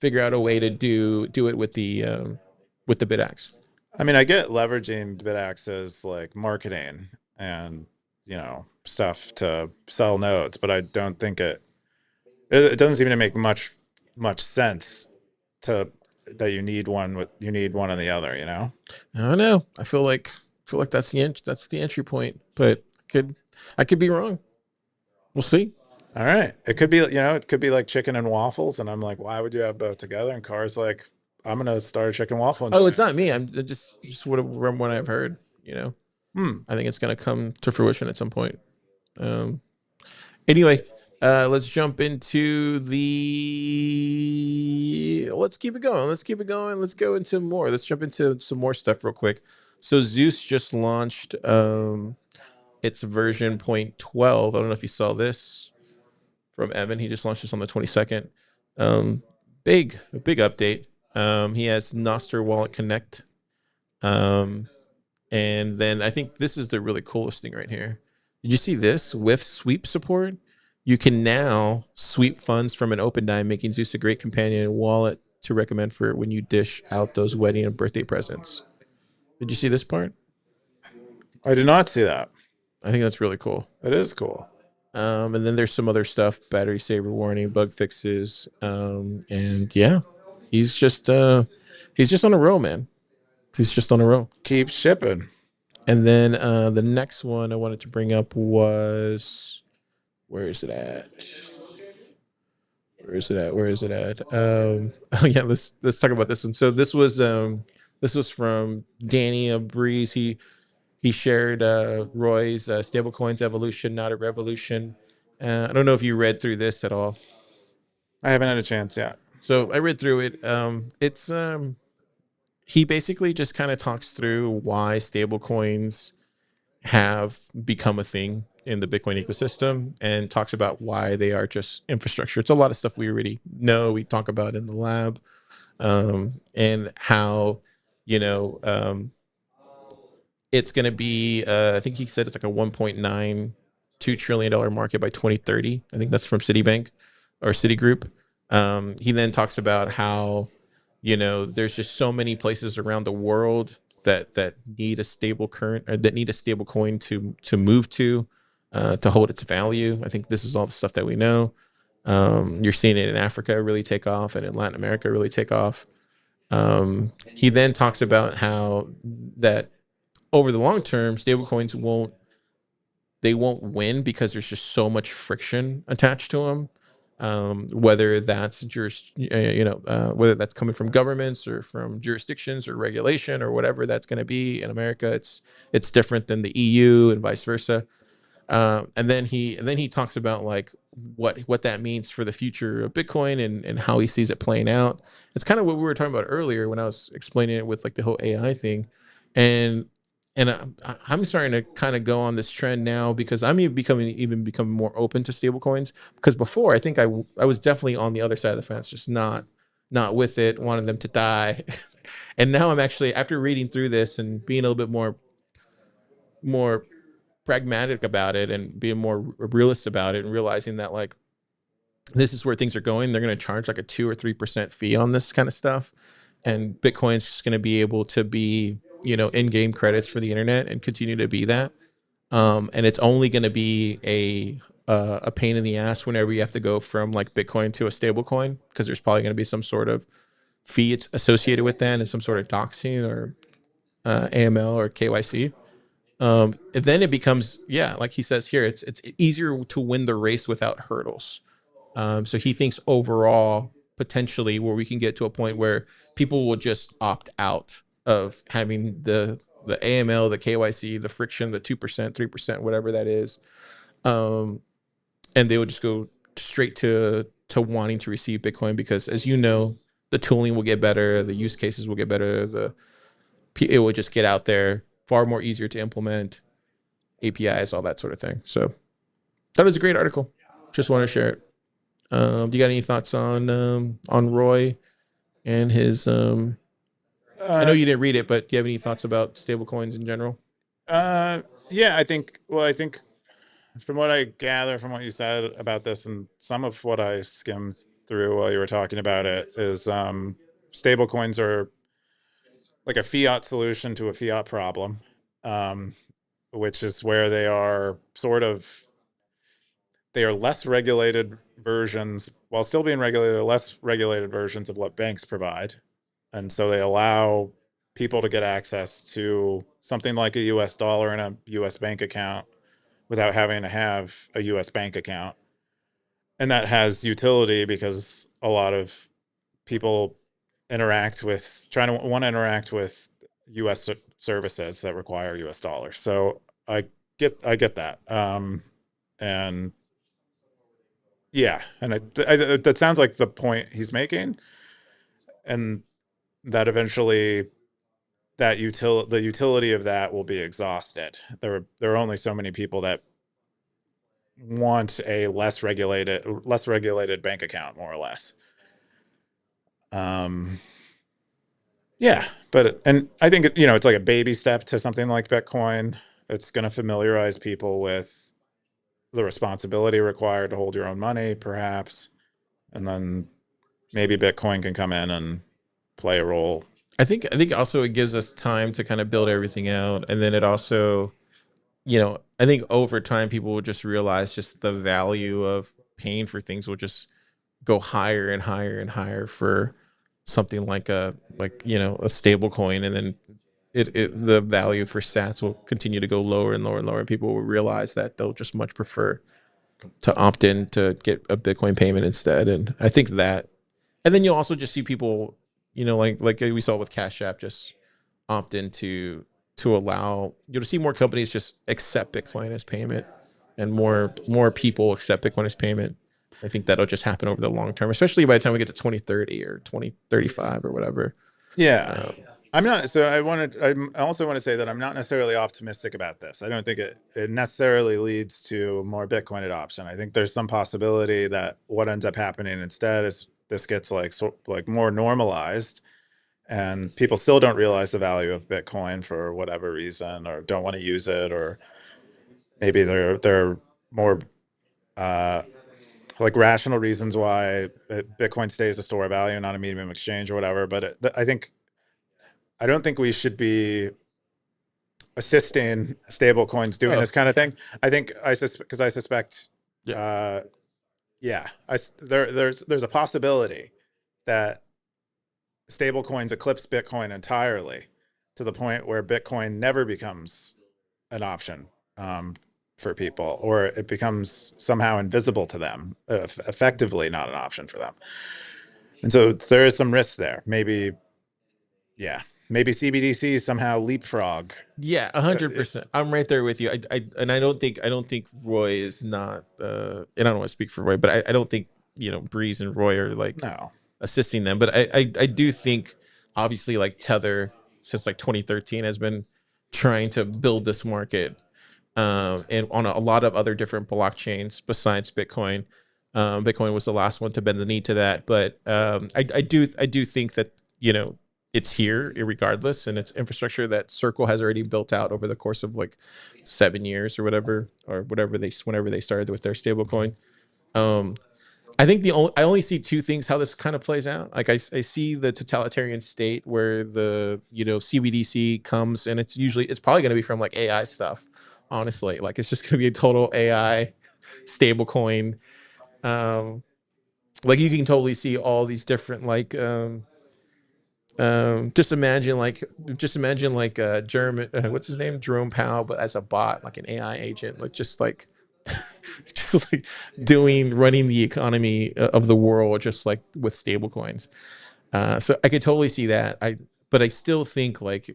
Speaker 1: figure out a way to do it with the BitAxe.
Speaker 2: I mean, I get leveraging BitAxe as like marketing and stuff to sell nodes, but I don't think it doesn't seem to make much sense that you need one on the other. I
Speaker 1: don't know. I feel like that's the entry point, but I could be wrong. We'll see.
Speaker 2: All right, it could be like chicken and waffles, and I'm like, why would you have both together? And Car's like, I'm gonna start a chicken waffle.
Speaker 1: Oh, it's not me. I'm just what I've heard. I think it's gonna come to fruition at some point. Anyway, let's jump into let's keep it going. Let's go into more. Let's jump into some more stuff real quick. So ZEUS just launched its version 0.12. I don't know if you saw this from Evan. He just launched this on the 22nd. Big update. He has Nostr Wallet Connect. And then I think this is the really coolest thing right here. Did you see this? With sweep support, you can now sweep funds from an open dime, making ZEUS a great companion and wallet to recommend for when you dish out those wedding and birthday presents. Did you see this part?
Speaker 2: I did not see that.
Speaker 1: I think that's really cool.
Speaker 2: It is cool.
Speaker 1: And then there's some other stuff, battery saver warning, bug fixes. And yeah, he's just on a roll, man. He's just on a roll.
Speaker 2: Keep shipping.
Speaker 1: And then the next one I wanted to bring up was, where is it at? Where is it at? Where is it at? Oh yeah, let's talk about this one. So this was from Danny of Breeze. He shared Roy's Stablecoins Evolution, Not a Revolution. I don't know if you read through this at all.
Speaker 2: I haven't had a chance yet.
Speaker 1: So I read through it. It's he basically just kind of talks through why stablecoins have become a thing in the Bitcoin ecosystem and talks about why they are just infrastructure. It's a lot of stuff we already know, we talk about in the lab, and how, it's going to be, I think he said it's like a $1.92 trillion market by 2030. I think that's from Citibank or Citigroup. He then talks about how, there's just so many places around the world that need a stable current, or that need a stable coin to move to hold its value. I think this is all the stuff that we know. You're seeing it in Africa really take off, and in Latin America really take off. He then talks about how that over the long term, stablecoins won't win because there's just so much friction attached to them. Whether that's whether that's coming from governments or from jurisdictions or regulation or whatever that's going to be. In America, it's different than the EU and vice versa. And then he talks about like what that means for the future of Bitcoin and how he sees it playing out. It's kind of what we were talking about earlier when I was explaining it with like the whole AI thing, and I'm starting to kind of go on this trend now because I'm becoming more open to stablecoins. Because before, I think I was definitely on the other side of the fence, just not with it, wanted them to die. And now I'm actually, after reading through this and being a little bit more pragmatic about it and being more realist about it and realizing that like this is where things are going. They're going to charge like a 2 or 3% fee on this kind of stuff, and Bitcoin's just going to be able to be in-game credits for the internet and continue to be that. And it's only going to be a pain in the ass whenever you have to go from like Bitcoin to a stable coin, because there's probably going to be some sort of fee associated with that and some sort of doxing or AML or KYC. And then it becomes, yeah, like he says here, it's easier to win the race without hurdles. So he thinks overall, potentially, where we can get to a point where people will just opt out of having the AML, the KYC, the friction, the 2%, 3%, whatever that is. And they would just go straight to wanting to receive Bitcoin because, as you know, the tooling will get better, the use cases will get better, it will just get out there, far more easier to implement, APIs, all that sort of thing. So that was a great article. Just want to share it. Do you got any thoughts on Roy and his? I know you didn't read it, but do you have any thoughts about stablecoins in general?
Speaker 2: Yeah, I think from what I gather from what you said about this, and some of what I skimmed through while you were talking about it, is stablecoins are like a fiat solution to a fiat problem, which is where they are less regulated versions, while still being regulated, less regulated versions of what banks provide. And so they allow people to get access to something like a US dollar in a US bank account without having to have a US bank account. And that has utility because a lot of people want to interact with US services that require US dollars. So I get that. And yeah, and that sounds like the point he's making, and that eventually the utility of that will be exhausted. There are only so many people that want a less regulated bank account, more or less. Yeah, and I think it's like a baby step to something like Bitcoin. It's going to familiarize people with the responsibility required to hold your own money, perhaps, and then maybe Bitcoin can come in and play a role.
Speaker 1: I think also it gives us time to kind of build everything out, and then it also, I think over time people will just realize just the value of paying for things will just go higher and higher and higher for something like a stable coin, and then the value for sats will continue to go lower and lower and lower, and people will realize that they'll just much prefer to opt in to get a Bitcoin payment instead. And I think that, and then you'll also just see people, like we saw with Cash App, just opt in to allow, you'll see more companies just accept Bitcoin as payment, and more people accept Bitcoin as payment. I think that'll just happen over the long term, especially by the time we get to 2030 or 2035 or whatever.
Speaker 2: Yeah. I'm not. So I also want to say that I'm not necessarily optimistic about this. I don't think it necessarily leads to more Bitcoin adoption. I think there's some possibility that what ends up happening instead is this gets like more normalized, and people still don't realize the value of Bitcoin for whatever reason, or don't want to use it, or maybe they're more like rational reasons why Bitcoin stays a store of value, not a medium of exchange or whatever. But I don't think we should be assisting stable coins doing this kind of thing. I think I suspect, there's a possibility that stable coins eclipse Bitcoin entirely, to the point where Bitcoin never becomes an option for people, or it becomes somehow invisible to them, effectively not an option for them. And so there is some risk there. Maybe CBDC somehow leapfrog.
Speaker 1: Yeah, 100%. I'm right there with you. I don't think Roy is not. And I don't want to speak for Roy, but I don't think Breeze and Roy are like assisting them. But I do think, obviously, like Tether since like 2013 has been trying to build this market, and on a lot of other different blockchains besides Bitcoin. Bitcoin was the last one to bend the knee to that, but I do think that it's here regardless, and it's infrastructure that Circle has already built out over the course of like 7 years or whatever whenever they started with their stablecoin. I think I only see two things how this kind of plays out. Like I see the totalitarian state where the CBDC comes, and it's probably going to be from like AI stuff. Honestly, like it's just going to be a total AI stablecoin. Like you can totally see all these different like. Just imagine like German, what's his name, Jerome Powell, but as a bot, like an AI agent, like just like running the economy of the world, just like with stable coins. So I could totally see that. But I still think like,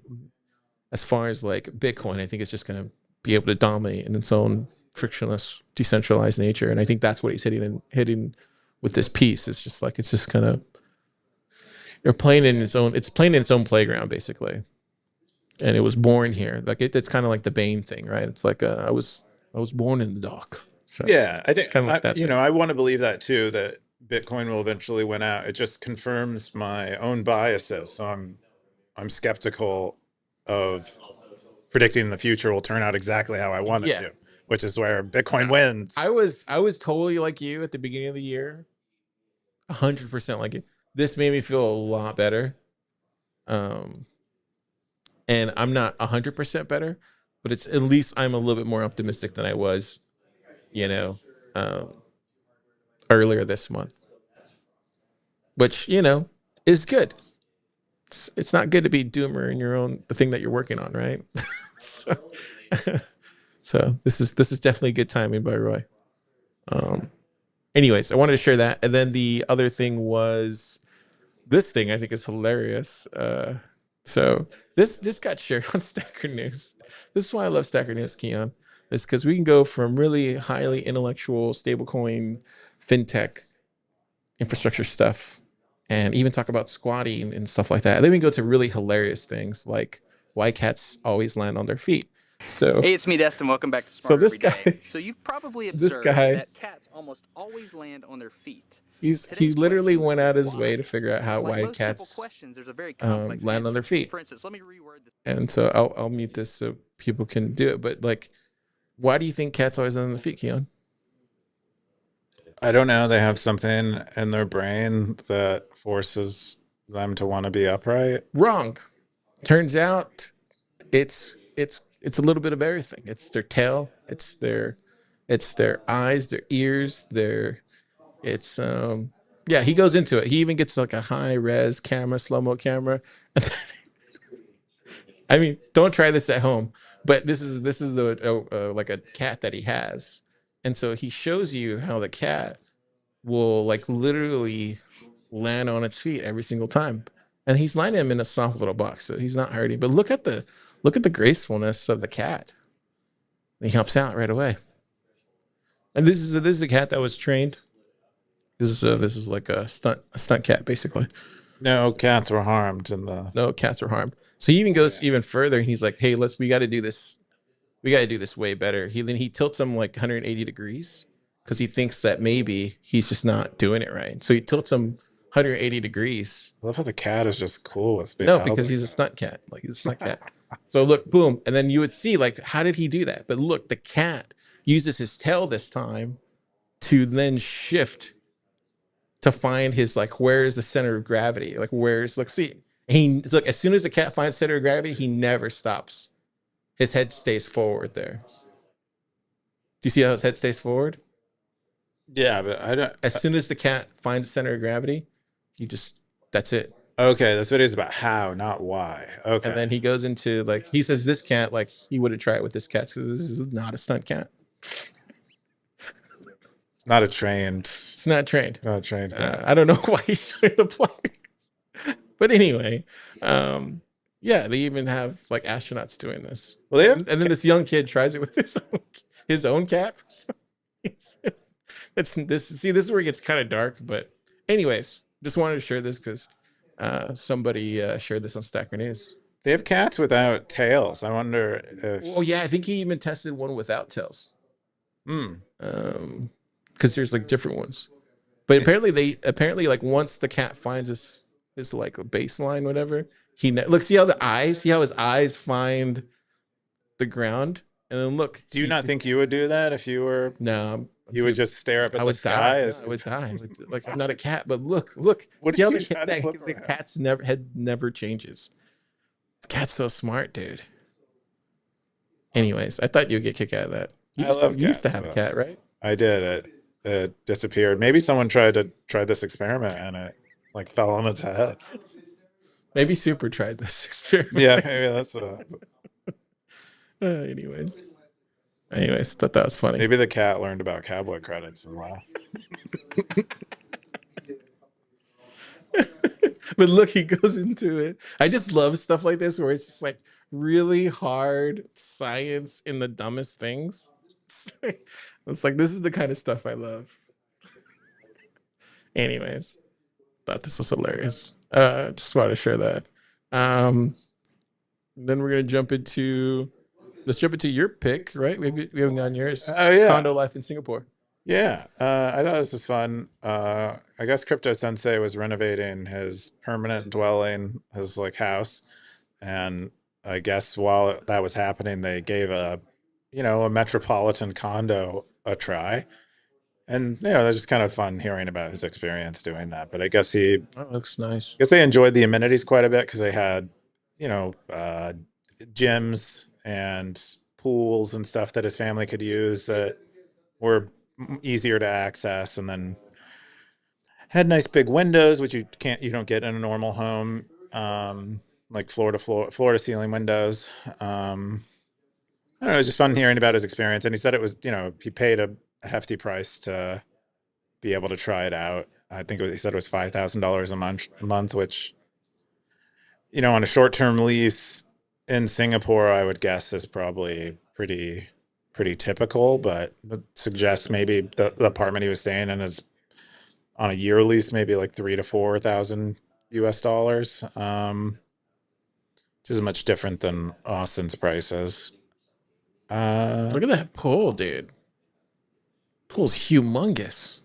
Speaker 1: as far as like Bitcoin, I think it's just going to be able to dominate in its own frictionless, decentralized nature. And I think that's what he's hitting with this piece. It's just like, it's just kind of, it's playing in its own playground, basically. And it was born here. Like it's kind of like the Bane thing, right? It's like I was born in the dark. So
Speaker 2: yeah, I think
Speaker 1: kind of like that.
Speaker 2: I want to believe that too, that Bitcoin will eventually win out. It just confirms my own biases. So I'm skeptical of predicting the future will turn out exactly how I want it to, which is where Bitcoin wins.
Speaker 1: I was totally like you at the beginning of the year, 100% like it. This made me feel a lot better. And I'm not 100% better, but it's at least I'm a little bit more optimistic than I was, earlier this month, which, is good. It's not good to be doomer in the thing that you're working on, right? So this is definitely good timing by Roy. Anyways, I wanted to share that. And then the other thing was this thing I think is hilarious. So this got shared on Stacker.News. This is why I love Stacker.News, Keyan. It's because we can go from really highly intellectual stablecoin, fintech, infrastructure stuff, and even talk about squatting and stuff like that. And then we can go to really hilarious things like why cats always land on their feet. So
Speaker 4: hey, it's me, Destin. Welcome back to Smart
Speaker 1: this
Speaker 4: Every
Speaker 1: guy.
Speaker 4: Day. So you've probably observed that cats almost always land on their feet.
Speaker 1: He literally went out his way to figure out why cats land on their feet.
Speaker 4: For instance, let me reword this.
Speaker 1: And so I'll mute this so people can do it. But like, why do you think cats always land on their feet, Keyan?
Speaker 2: I don't know. They have something in their brain that forces them to want to be upright.
Speaker 1: Wrong. Turns out it's it's a little bit of everything. It's their tail, it's their eyes, their ears, yeah, he goes into it. He even gets like a high res camera, slow-mo camera. I mean, don't try this at home, but this is the like a cat that he has. And so he shows you how the cat will like literally land on its feet every single time. And he's landing him in a soft little box, so he's not hurting. But look at the gracefulness of the cat. He helps out right away. And this is a cat that was trained. This is like a stunt cat, basically.
Speaker 2: No cats were harmed in the.
Speaker 1: No cats were harmed. So he even goes even further. He's like, hey, we got to do this. We got to do this way better. He tilts him like 180 degrees because he thinks that maybe he's just not doing it right. So he tilts him 180 degrees.
Speaker 2: I love how the cat is just cool with being.
Speaker 1: No, because he's a stunt cat. Like he's a stunt cat. So look, boom, and then you would see like, how did he do that? But look, the cat uses his tail this time to then shift to find his like, where is the center of gravity? Like look, see, look, as soon as the cat finds center of gravity, he never stops. His head stays forward there. Do you see how his head stays forward?
Speaker 2: Yeah, but I don't.
Speaker 1: As soon as the cat finds the center of gravity, that's it.
Speaker 2: Okay, this video is about how, not why. Okay.
Speaker 1: And then he goes into like, he says this cat, like he would have tried it with this cat because this is not a stunt cat.
Speaker 2: Not a trained.
Speaker 1: It's not trained.
Speaker 2: Not trained.
Speaker 1: I don't know why he's showing the players. But anyway, yeah, they even have like astronauts doing this.
Speaker 2: Well, they have,
Speaker 1: and then this young kid tries it with his own cat. This is where it gets kind of dark. But anyways, just wanted to share this because somebody shared this on Stacker.News.
Speaker 2: They have cats without tails. I wonder if.
Speaker 1: Oh yeah, I think he even tested one without tails. Because there's like different ones. But apparently like once the cat finds this like a baseline, whatever, look, see how his eyes find the ground, and then look.
Speaker 2: Do you not think you would do that if you were?
Speaker 1: No,
Speaker 2: you would just stare up at the sky.
Speaker 1: I would die. Like I'm not a cat, but look.
Speaker 2: What
Speaker 1: see how
Speaker 2: did
Speaker 1: the cat's never changes. The cat's so smart, dude. Anyways, I thought you'd get a kick out of that. You used to have a cat, right?
Speaker 2: I did. It disappeared. Maybe someone tried this experiment and it like fell on its head.
Speaker 1: Maybe Super tried this experiment.
Speaker 2: Yeah, maybe that's what happened.
Speaker 1: Anyways, thought that was funny.
Speaker 2: Maybe the cat learned about cowboy credits and wow.
Speaker 1: But look, he goes into it. I just love stuff like this where it's just like really hard science in the dumbest things. It's like this is the kind of stuff I love. Anyways, thought this was hilarious. Just wanted to share that. Then we're gonna let's jump into your pick, right? We haven't gotten yours.
Speaker 2: Oh yeah,
Speaker 1: Condo life in Singapore.
Speaker 2: Yeah, I thought this was fun. I guess Crypto Sensei was renovating his permanent dwelling, his like house, and I guess while that was happening, they gave a metropolitan condo a try, and that's just kind of fun hearing about his experience doing that. But I guess
Speaker 1: that looks nice.
Speaker 2: I guess they enjoyed the amenities quite a bit because they had gyms and pools and stuff that his family could use that were easier to access, and then had nice big windows, which you don't get in a normal home, like floor to ceiling windows. I don't know, it was just fun hearing about his experience, and he said it was, he paid a hefty price to be able to try it out. I think he said it was $5,000 a month, which, on a short-term lease in Singapore, I would guess is probably pretty typical, but suggests maybe the apartment he was staying in is on a year lease, maybe like $3,000 to $4,000 US, which is much different than Austin's prices.
Speaker 1: Look at that pool, dude. Pool's humongous.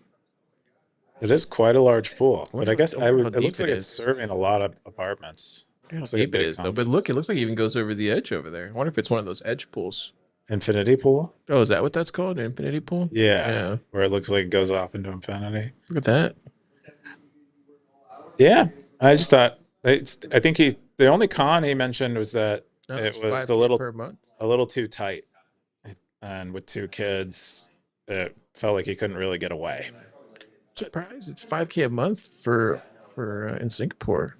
Speaker 2: It is quite a large pool, but I guess it looks like
Speaker 1: it's
Speaker 2: serving a lot of apartments.
Speaker 1: I don't know how deep it is though, but look, it looks like it even goes over the edge over there. I wonder if it's one of those edge pools.
Speaker 2: Infinity pool?
Speaker 1: Oh, is that what that's called? An infinity pool?
Speaker 2: Yeah. Where it looks like it goes off into infinity.
Speaker 1: Look at that.
Speaker 2: Yeah. I just thought, I think the only con he mentioned was that
Speaker 1: No,
Speaker 2: it
Speaker 1: it's
Speaker 2: was
Speaker 1: 5K per month.
Speaker 2: a little too tight, and with 2 kids, it felt like he couldn't really get away.
Speaker 1: Surprised it's 5K a month for in Singapore.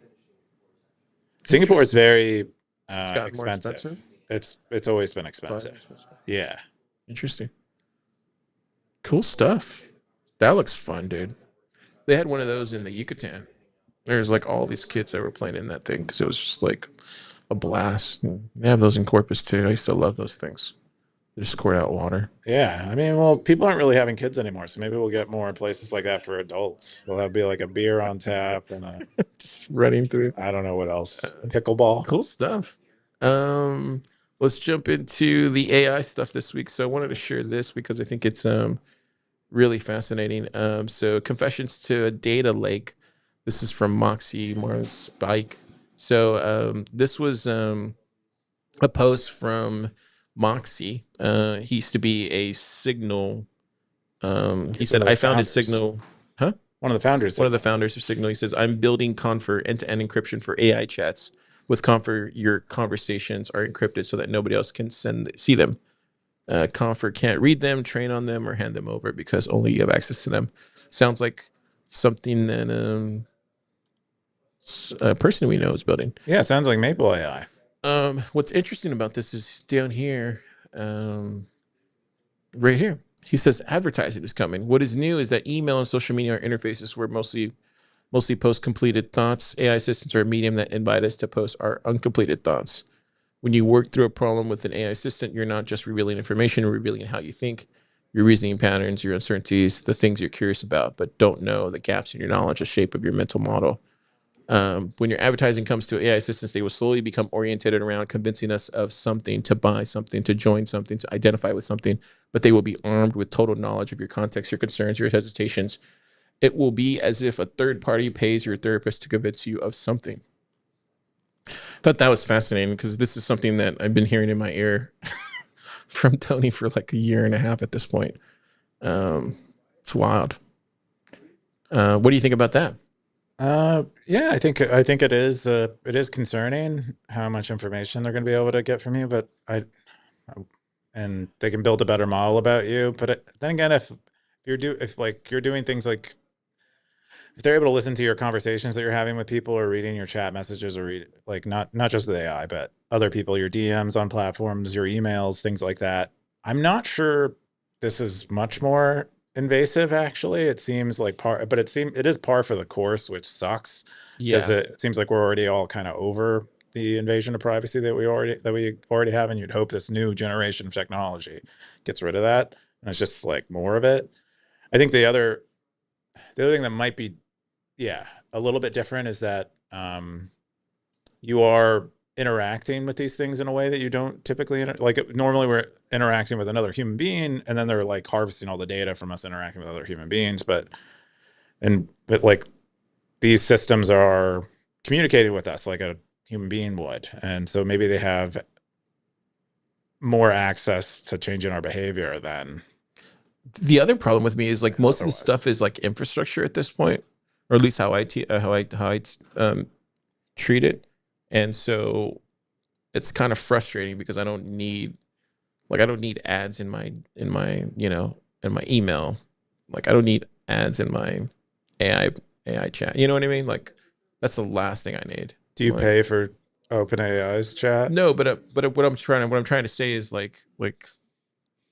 Speaker 2: Singapore is very
Speaker 1: It's gotten more
Speaker 2: expensive.
Speaker 1: expensive.
Speaker 2: It's always been expensive. Yeah.
Speaker 1: Interesting. Cool stuff. That looks fun, dude. They had one of those in the Yucatan. There's like all these kids that were playing in that thing because it was just like a blast. And they have those in Corpus too. I used to love those things. They just squirt out water.
Speaker 2: Yeah. I mean, well, people aren't really having kids anymore, so maybe we'll get more places like that for adults. There'll be like a beer on tap and
Speaker 1: Just running through.
Speaker 2: I don't know what else. Pickleball.
Speaker 1: Cool stuff. Let's jump into the AI stuff this week. So I wanted to share this because I think it's really fascinating. So Confessions to a Data Lake. This is from Moxie Marlinspike. So this was a post from Moxie. He used to be a Signal. He said, I founded Signal. Huh?
Speaker 2: One of the founders.
Speaker 1: One of the founders of Signal. He says, I'm building Confer end-to-end encryption for AI chats. With Confer, your conversations are encrypted so that nobody else can see them. Confer can't read them, train on them, or hand them over because only you have access to them. Sounds like something that a person we know is building.
Speaker 2: Yeah, sounds like Maple AI.
Speaker 1: What's interesting about this is down here, right here. He says advertising is coming. What is new is that email and social media are interfaces where mostly post completed thoughts. AI assistants are a medium that invite us to post our uncompleted thoughts. When you work through a problem with an AI assistant, you're not just revealing information, you're revealing how you think, your reasoning patterns, your uncertainties, the things you're curious about, but don't know the gaps in your knowledge, the shape of your mental model. When your advertising comes to AI assistants, they will slowly become oriented around convincing us of something, to buy something, to join something, to identify with something, but they will be armed with total knowledge of your context, your concerns, your hesitations. It will be as if a third party pays your therapist to convince you of something. I thought that was fascinating because this is something that I've been hearing in my ear from Tony for like a year and a half at this point. It's wild. What do you think about that?
Speaker 2: Yeah, I think it is concerning how much information they're going to be able to get from you, but and they can build a better model about you. But then again, if you're doing things like, if they're able to listen to your conversations that you're having with people or reading your chat messages or not just the AI, but other people, your DMs on platforms, your emails, things like that. I'm not sure this is much more invasive. Actually, it seems like it is par for the course, which sucks.
Speaker 1: Yeah,
Speaker 2: because it seems like we're already all kind of over the invasion of privacy that we already have, and you'd hope this new generation of technology gets rid of that, and it's just like more of it. I think the other thing that might be, a little bit different is that you are interacting with these things in a way that you don't typically normally we're interacting with another human being, and then they're like harvesting all the data from us interacting with other human beings, but like these systems are communicating with us like a human being would, and so maybe they have more access to changing our behavior than.
Speaker 1: The other problem with me is like most
Speaker 2: Otherwise.
Speaker 1: of the stuff is like infrastructure at this point, or at least how I treat it, and so it's kind of frustrating because I don't need ads in my in my email, like I don't need ads in my AI chat. You know what I mean? Like that's the last thing I need.
Speaker 2: Do you pay for OpenAI's chat?
Speaker 1: No, but what I'm trying to say is like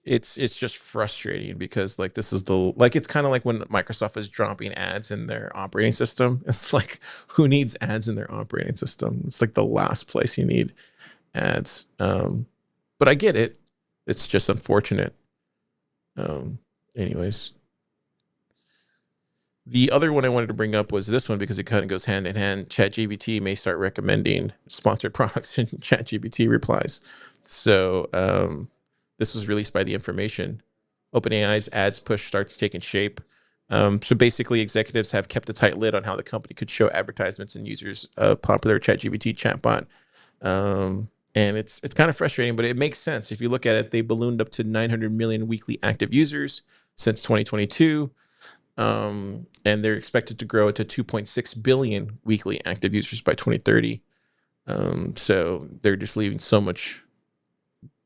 Speaker 1: it's just frustrating because like this is it's kind of like when Microsoft is dropping ads in their operating system. It's like, who needs ads in their operating system? It's like the last place you need ads. But I get it. It's just unfortunate. Anyways, the other one I wanted to bring up was this one because it kind of goes hand in hand. ChatGPT may start recommending sponsored products in ChatGPT replies. So this was released by The Information. OpenAI's ads push starts taking shape. So basically, executives have kept a tight lid on how the company could show advertisements and users popular ChatGPT chatbot. And it's kind of frustrating, but it makes sense. If you look at it, they ballooned up to 900 million weekly active users since 2022. And they're expected to grow to 2.6 billion weekly active users by 2030. So they're just leaving so much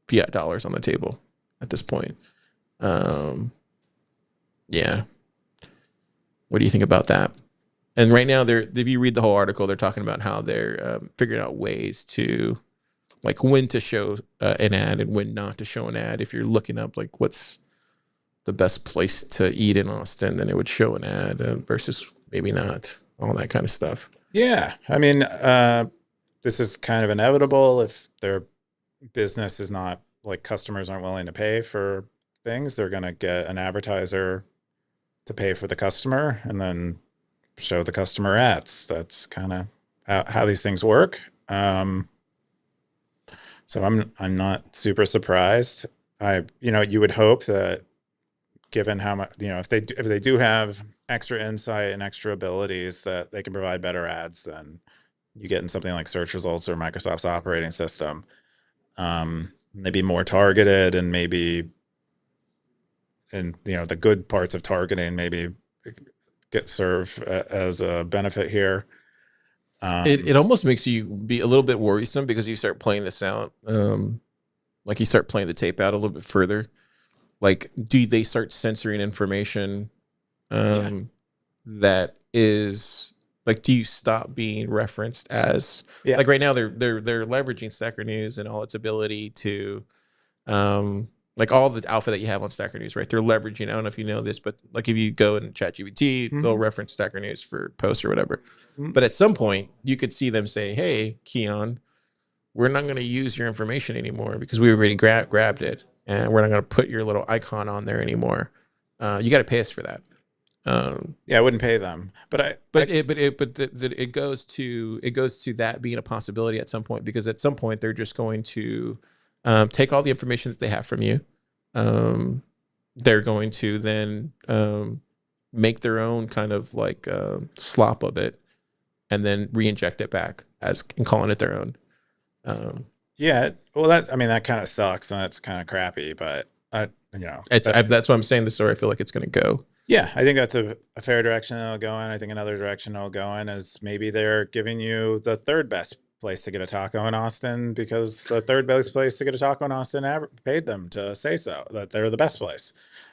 Speaker 1: fiat dollars on the table at this point. Yeah. What do you think about that? And right now, if you read the whole article, they're talking about how they're figuring out ways to, like, when to show an ad and when not to show an ad. If you're looking up, like, what's the best place to eat in Austin, then it would show an ad versus maybe not, all that kind of stuff.
Speaker 2: Yeah. I mean, this is kind of inevitable if their business is not, like, customers aren't willing to pay for things, they're going to get an advertiser to pay for the customer and then show the customer ads. That's kind of how these things work. So I'm not super surprised. You would hope that, given how much, if they do have extra insight and extra abilities, that they can provide better ads than you get in something like search results or Microsoft's operating system. Maybe more targeted, and maybe, and the good parts of targeting maybe serve as a benefit here.
Speaker 1: It almost makes you be a little bit worrisome because you start playing this out, like you start playing the tape out a little bit further. Like, do they start censoring information that is, like, do you stop being referenced as, like, right now they're leveraging Stacker.News and all its ability to, like, all the alpha that you have on Stacker.News, right? They're leveraging, I don't know if you know this, but, like, if you go in ChatGPT, they'll reference Stacker.News for posts or whatever. But at some point, you could see them say, hey, Keyan, we're not going to use your information anymore because we already grabbed it, and we're not going to put your little icon on there anymore. You got to pay us for that.
Speaker 2: I wouldn't pay them, but
Speaker 1: it goes to that being a possibility at some point, because at some point they're just going to take all the information that they have from you. They're going to then make their own kind of like slop of it, and then re-inject it back and calling it their own.
Speaker 2: Well, that kind of sucks, and that's kind of crappy, but
Speaker 1: that's why I'm saying the story. I feel like it's going to go.
Speaker 2: Yeah, I think that's a fair direction that'll go in. I think another direction it'll go in is maybe they're giving you the third best place to get a taco in Austin because the third best place to get a taco in Austin paid them to say so, that they're the best place.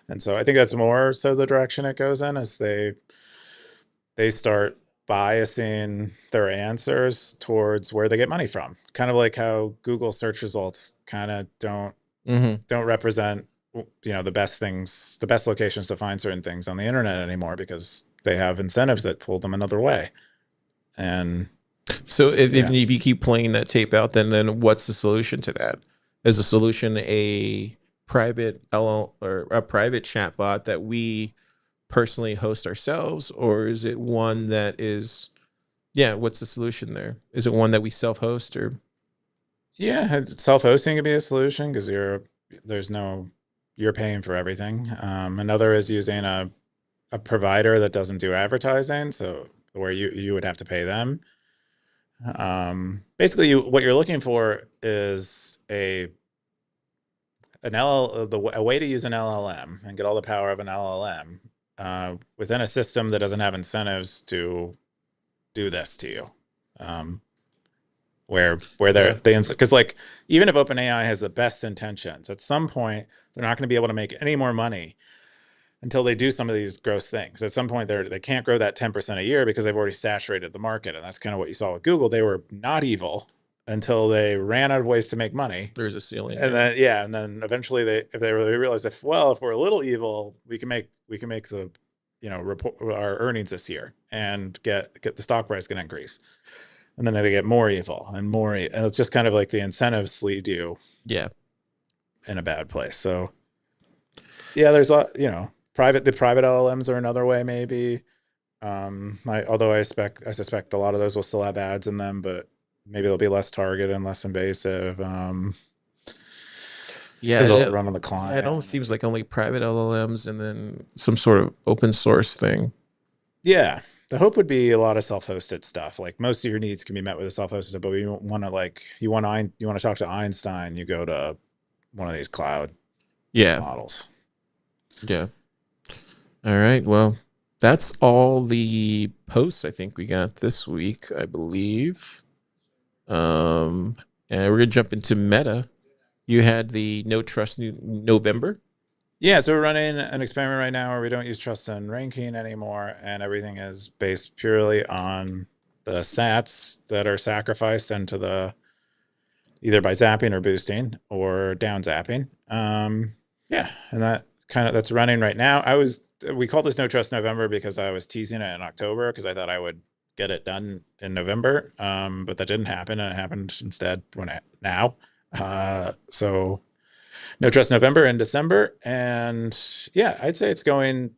Speaker 2: And so I think that's more so the direction it goes in, as they start biasing their answers towards where they get money from. Kind of like how Google search results kind of don't represent the best locations to find certain things on the internet anymore, because they have incentives that pull them another way. And
Speaker 1: so if you keep playing that tape out, then what's the solution to that? Is the solution a private or a private chatbot that we personally host ourselves, or is it one that is, what's the solution there? Is it one that we self-host, or?
Speaker 2: Self-hosting could be a solution because you're paying for everything. Another is using a provider that doesn't do advertising, so where you would have to pay them. Basically, what you're looking for is a way to use an LLM and get all the power of an LLM within a system that doesn't have incentives to do this to you. Where because, like, even if OpenAI has the best intentions, at some point they're not going to be able to make any more money until they do some of these gross things. At some point they can't grow that 10% a year because they've already saturated the market. And that's kind of what you saw with Google. They were not evil until they ran out of ways to make money.
Speaker 1: There's a ceiling.
Speaker 2: And then eventually they realized if we're a little evil, we can make the report our earnings this year and get the stock price can increase. And then they get more evil and more, and it's just kind of like the incentives lead you in a bad place. So there's the private LLMs are another way, maybe. Although I suspect a lot of those will still have ads in them, but maybe they'll be less targeted and less invasive. Run on the client.
Speaker 1: It almost seems like only private LLMs and then some sort of open source thing.
Speaker 2: Yeah. The hope would be a lot of self-hosted stuff. Like, most of your needs can be met with a self-hosted, but you want to talk to Einstein, you go to one of these cloud models.
Speaker 1: Yeah. All right. Well, that's all the posts I think we got this week, I believe. And we're gonna jump into Meta. You had the No Trust November.
Speaker 2: Yeah, so we're running an experiment right now where we don't use trust and ranking anymore, and everything is based purely on the sats that are sacrificed into the either by zapping or boosting or down zapping. Yeah, and that's running right now. We called this No Trust November because I was teasing it in October because I thought I would get it done in November, but that didn't happen, and it happened instead now. So No Trust November in December, and yeah, I'd say it's going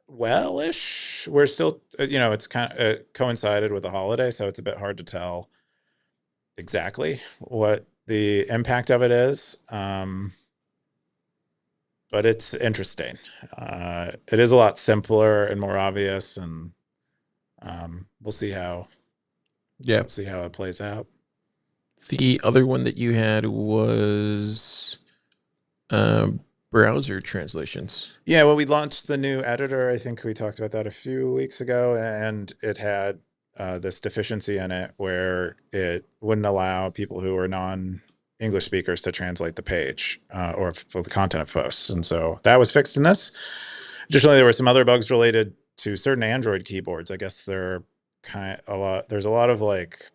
Speaker 2: well-ish. We're still, it's kind of coincided with the holiday, so it's a bit hard to tell exactly what the impact of it is. But it's interesting. It is a lot simpler and more obvious, and we'll see how it plays out.
Speaker 1: The other one that you had was browser translations.
Speaker 2: Yeah, well, we launched the new editor. I think we talked about that a few weeks ago, and it had this deficiency in it where it wouldn't allow people who are non-English speakers to translate the page or for the content of posts. And so that was fixed in this. Additionally, there were some other bugs related to certain Android keyboards. I guess there's a lot of like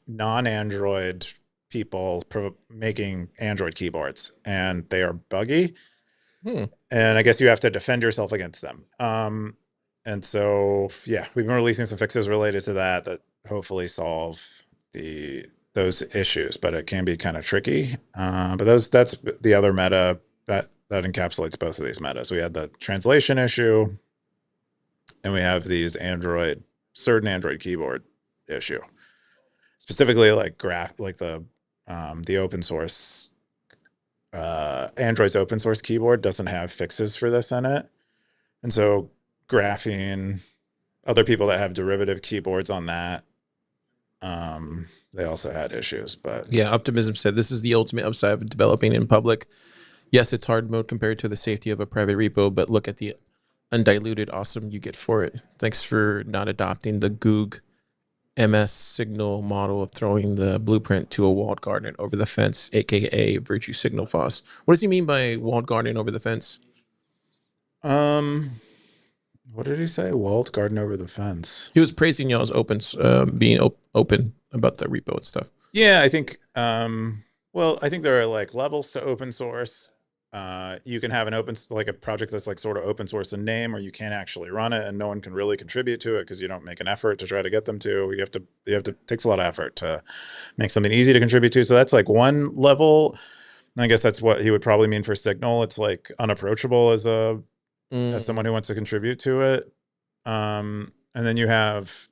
Speaker 2: non-Android people making Android keyboards, and they are buggy. And I guess you have to defend yourself against them. And so, yeah, we've been releasing some fixes related to that hopefully solve those issues, but it can be kind of tricky. But that's the other meta that encapsulates both of these metas. We had the translation issue, and we have these certain Android keyboard issue, specifically like the open source. Android's open source keyboard doesn't have fixes for this in it. And so graphing other people that have derivative keyboards on that, they also had issues. But
Speaker 1: yeah, Optimism said this is the ultimate upside of developing in public. Yes, it's hard mode compared to the safety of a private repo, but look at the undiluted awesome you get for it. Thanks for not adopting the Goog MS signal model of throwing the blueprint to a walled garden over the fence, aka virtue signal FOSS. What does he mean by walled garden over the fence?
Speaker 2: What did he say? Walled garden over the fence.
Speaker 1: He was praising y'all's being open about the repo and stuff.
Speaker 2: Yeah, I think I think there are like levels to open source. You can have a project that's like sort of open source in name, or you can't actually run it and no one can really contribute to it because you don't make an effort to try to get them to. It takes a lot of effort to make something easy to contribute to. So that's like one level. And I guess that's what he would probably mean for Signal. It's like unapproachable as someone who wants to contribute to it. And then you have,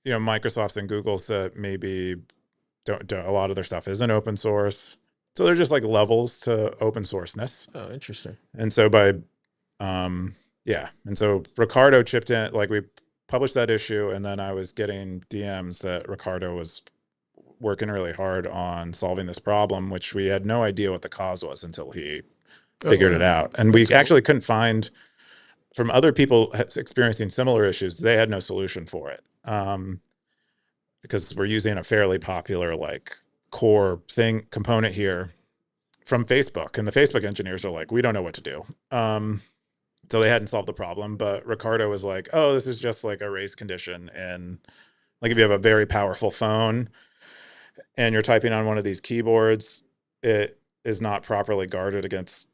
Speaker 2: Microsoft's and Google's that maybe don't a lot of their stuff isn't open source. So they're just like levels to open sourceness.
Speaker 1: Oh, interesting.
Speaker 2: And so and so Ricardo chipped in, like we published that issue, and then I was getting DMs that Ricardo was working really hard on solving this problem, which we had no idea what the cause was until he figured it out. And we actually couldn't find from other people experiencing similar issues, they had no solution for it. Because we're using a fairly popular like core component here from Facebook, and the Facebook engineers are like, we don't know what to do. So they hadn't solved the problem, but Ricardo was like, oh, this is just like a race condition. And like if you have a very powerful phone and you're typing on one of these keyboards, it is not properly guarded against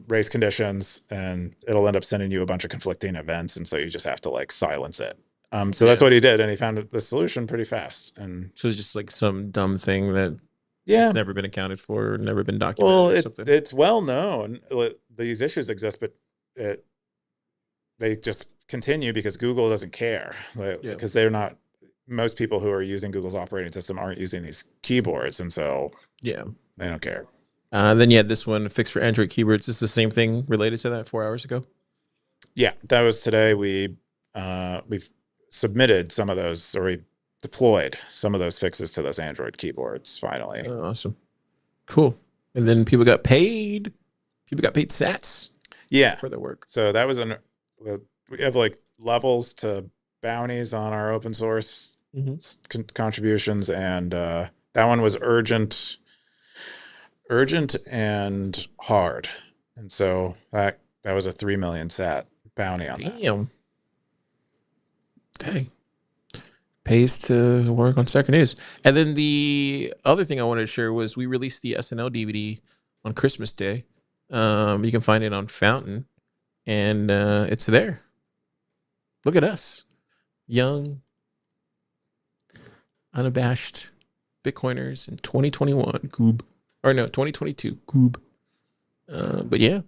Speaker 2: race conditions, and it'll end up sending you a bunch of conflicting events. And so you just have to like silence it. So that's what he did, and he found the solution pretty fast. And
Speaker 1: so it's just like some dumb thing that
Speaker 2: it's
Speaker 1: never been accounted for, or never been documented.
Speaker 2: Well, it's well known these issues exist, but they just continue because Google doesn't care, because they're not. Most people who are using Google's operating system aren't using these keyboards, and so they don't care.
Speaker 1: Then you had this one, fixed for Android keyboards. Is the same thing related to that 4 hours ago?
Speaker 2: Yeah, that was today. We've submitted some of those, or we deployed some of those fixes to those Android keyboards finally.
Speaker 1: Oh, awesome. Cool. And then people got paid. People got paid sats.
Speaker 2: Yeah.
Speaker 1: For their work.
Speaker 2: So that was we have like levels to bounties on our open source contributions, and that one was urgent and hard, and so that was a 3 million sat bounty on that.
Speaker 1: Damn. Dang. Pays to work on Stacker.News. And then the other thing I wanted to share was we released the SNL DVD on Christmas Day. You can find it on Fountain, and it's there. Look at us, young, unabashed Bitcoiners in 2021. Goob. Or no, 2022. Goob. But yeah,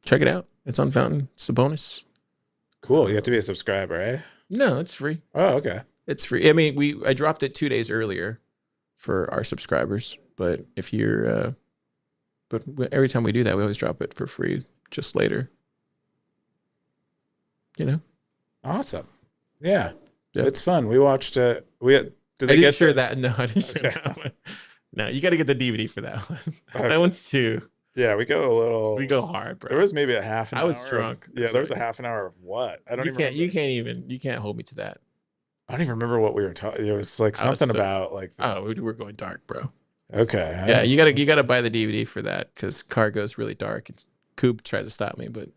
Speaker 1: check it out. It's on Fountain. It's a bonus.
Speaker 2: Cool. You have to be a subscriber, eh?
Speaker 1: No, it's free.
Speaker 2: Oh, okay.
Speaker 1: It's free. I mean, I dropped it 2 days earlier for our subscribers, but if you're, but every time we do that, we always drop it for free just later. You know?
Speaker 2: Awesome. Yeah.
Speaker 1: Yep.
Speaker 2: It's fun. We watched it. Did they
Speaker 1: I
Speaker 2: get
Speaker 1: share that? No, I didn't share that one. No, you got to get the DVD for that one. That one's too.
Speaker 2: Yeah, we go
Speaker 1: hard, bro.
Speaker 2: There was maybe a half an hour.
Speaker 1: I was drunk.
Speaker 2: There was a half an hour of what? I don't even remember.
Speaker 1: You can't hold me to that.
Speaker 2: I don't even remember what we were talking. It was like something about like.
Speaker 1: Oh, we were going dark, bro.
Speaker 2: Okay.
Speaker 1: Yeah, you gotta buy the DVD for that because car goes really dark. Coop tries to stop me, but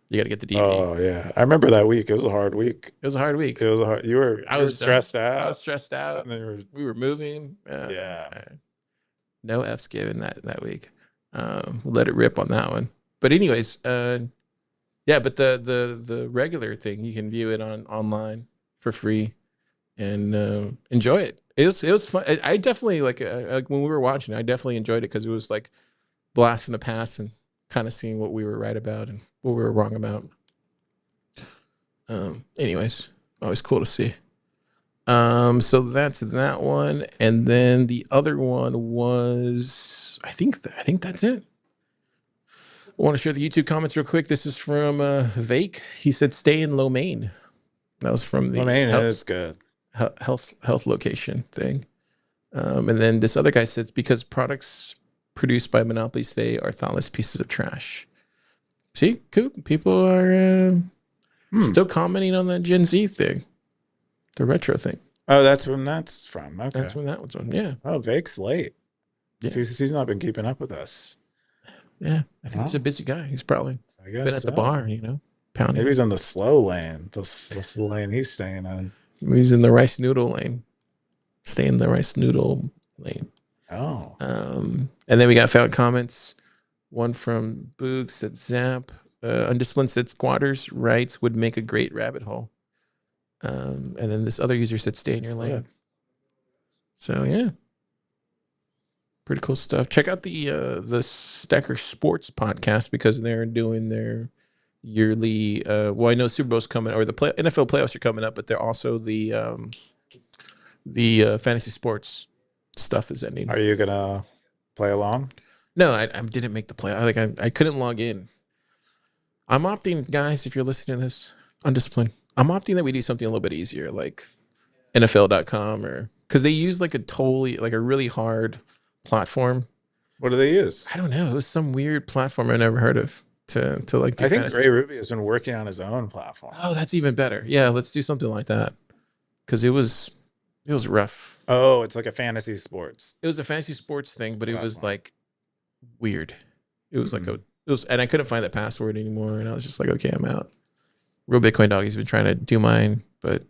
Speaker 1: you gotta get the DVD.
Speaker 2: Oh yeah, I remember that week. It was a hard week.
Speaker 1: It was a hard week.
Speaker 2: It was a hard. I was stressed out.
Speaker 1: I was stressed out. We were moving.
Speaker 2: Yeah.
Speaker 1: No F's given that week. Let it rip on that one. But anyways, yeah. But the regular thing, you can view it online for free and enjoy it. It was fun. I definitely like when we were watching I definitely enjoyed it because it was like blast from the past and kind of seeing what we were right about and what we were wrong about. Anyways, always cool to see. So that's that one, and then the other one was I think that's it. I want to share the YouTube comments real quick. This is from Vake. He said, "Stay in lo mein." That was from the
Speaker 2: Lomain is good.
Speaker 1: Health location thing. And then this other guy says, because products produced by monopolies, they are thoughtless pieces of trash. See, Coop, people are still commenting on that Gen Z thing, the retro thing.
Speaker 2: Oh, that's when that's from. Okay.
Speaker 1: That's when that was on. Yeah.
Speaker 2: Oh, Vake's late.
Speaker 1: Yeah.
Speaker 2: He's not been keeping up with us.
Speaker 1: Yeah. I think he's a busy guy. He's probably been at the bar, pounding.
Speaker 2: Maybe he's in the slow lane, the lane he's staying on.
Speaker 1: He's in the rice noodle lane. Stay in the rice noodle lane.
Speaker 2: Oh.
Speaker 1: And then we got found comments. One from Boog said Zap. Undisciplined said squatters' rights would make a great rabbit hole. And then this other user said stay in your lane. Yeah. So yeah. Pretty cool stuff. Check out the Stacker Sports podcast because they're doing their yearly well, I know Super Bowl's coming, or the NFL playoffs are coming up, but they're also the fantasy sports stuff is ending.
Speaker 2: Are you gonna play along?
Speaker 1: No, I didn't make the play. I couldn't log in. I'm opting, guys, if you're listening to this, undisciplined. I'm opting that we do something a little bit easier, like NFL.com, or because they use like a really hard platform.
Speaker 2: What do they use?
Speaker 1: I don't know. It was some weird platform I never heard of to like do
Speaker 2: I think Ray Ruby has been working on his own platform.
Speaker 1: Oh, that's even better. Yeah, let's do something like that. Because it was rough.
Speaker 2: Oh, it's like a fantasy sports.
Speaker 1: It was a fantasy sports thing, but it was like weird. It was and I couldn't find that password anymore, and I was just like, okay, I'm out. Real Bitcoin Dog, he's been trying to do mine, but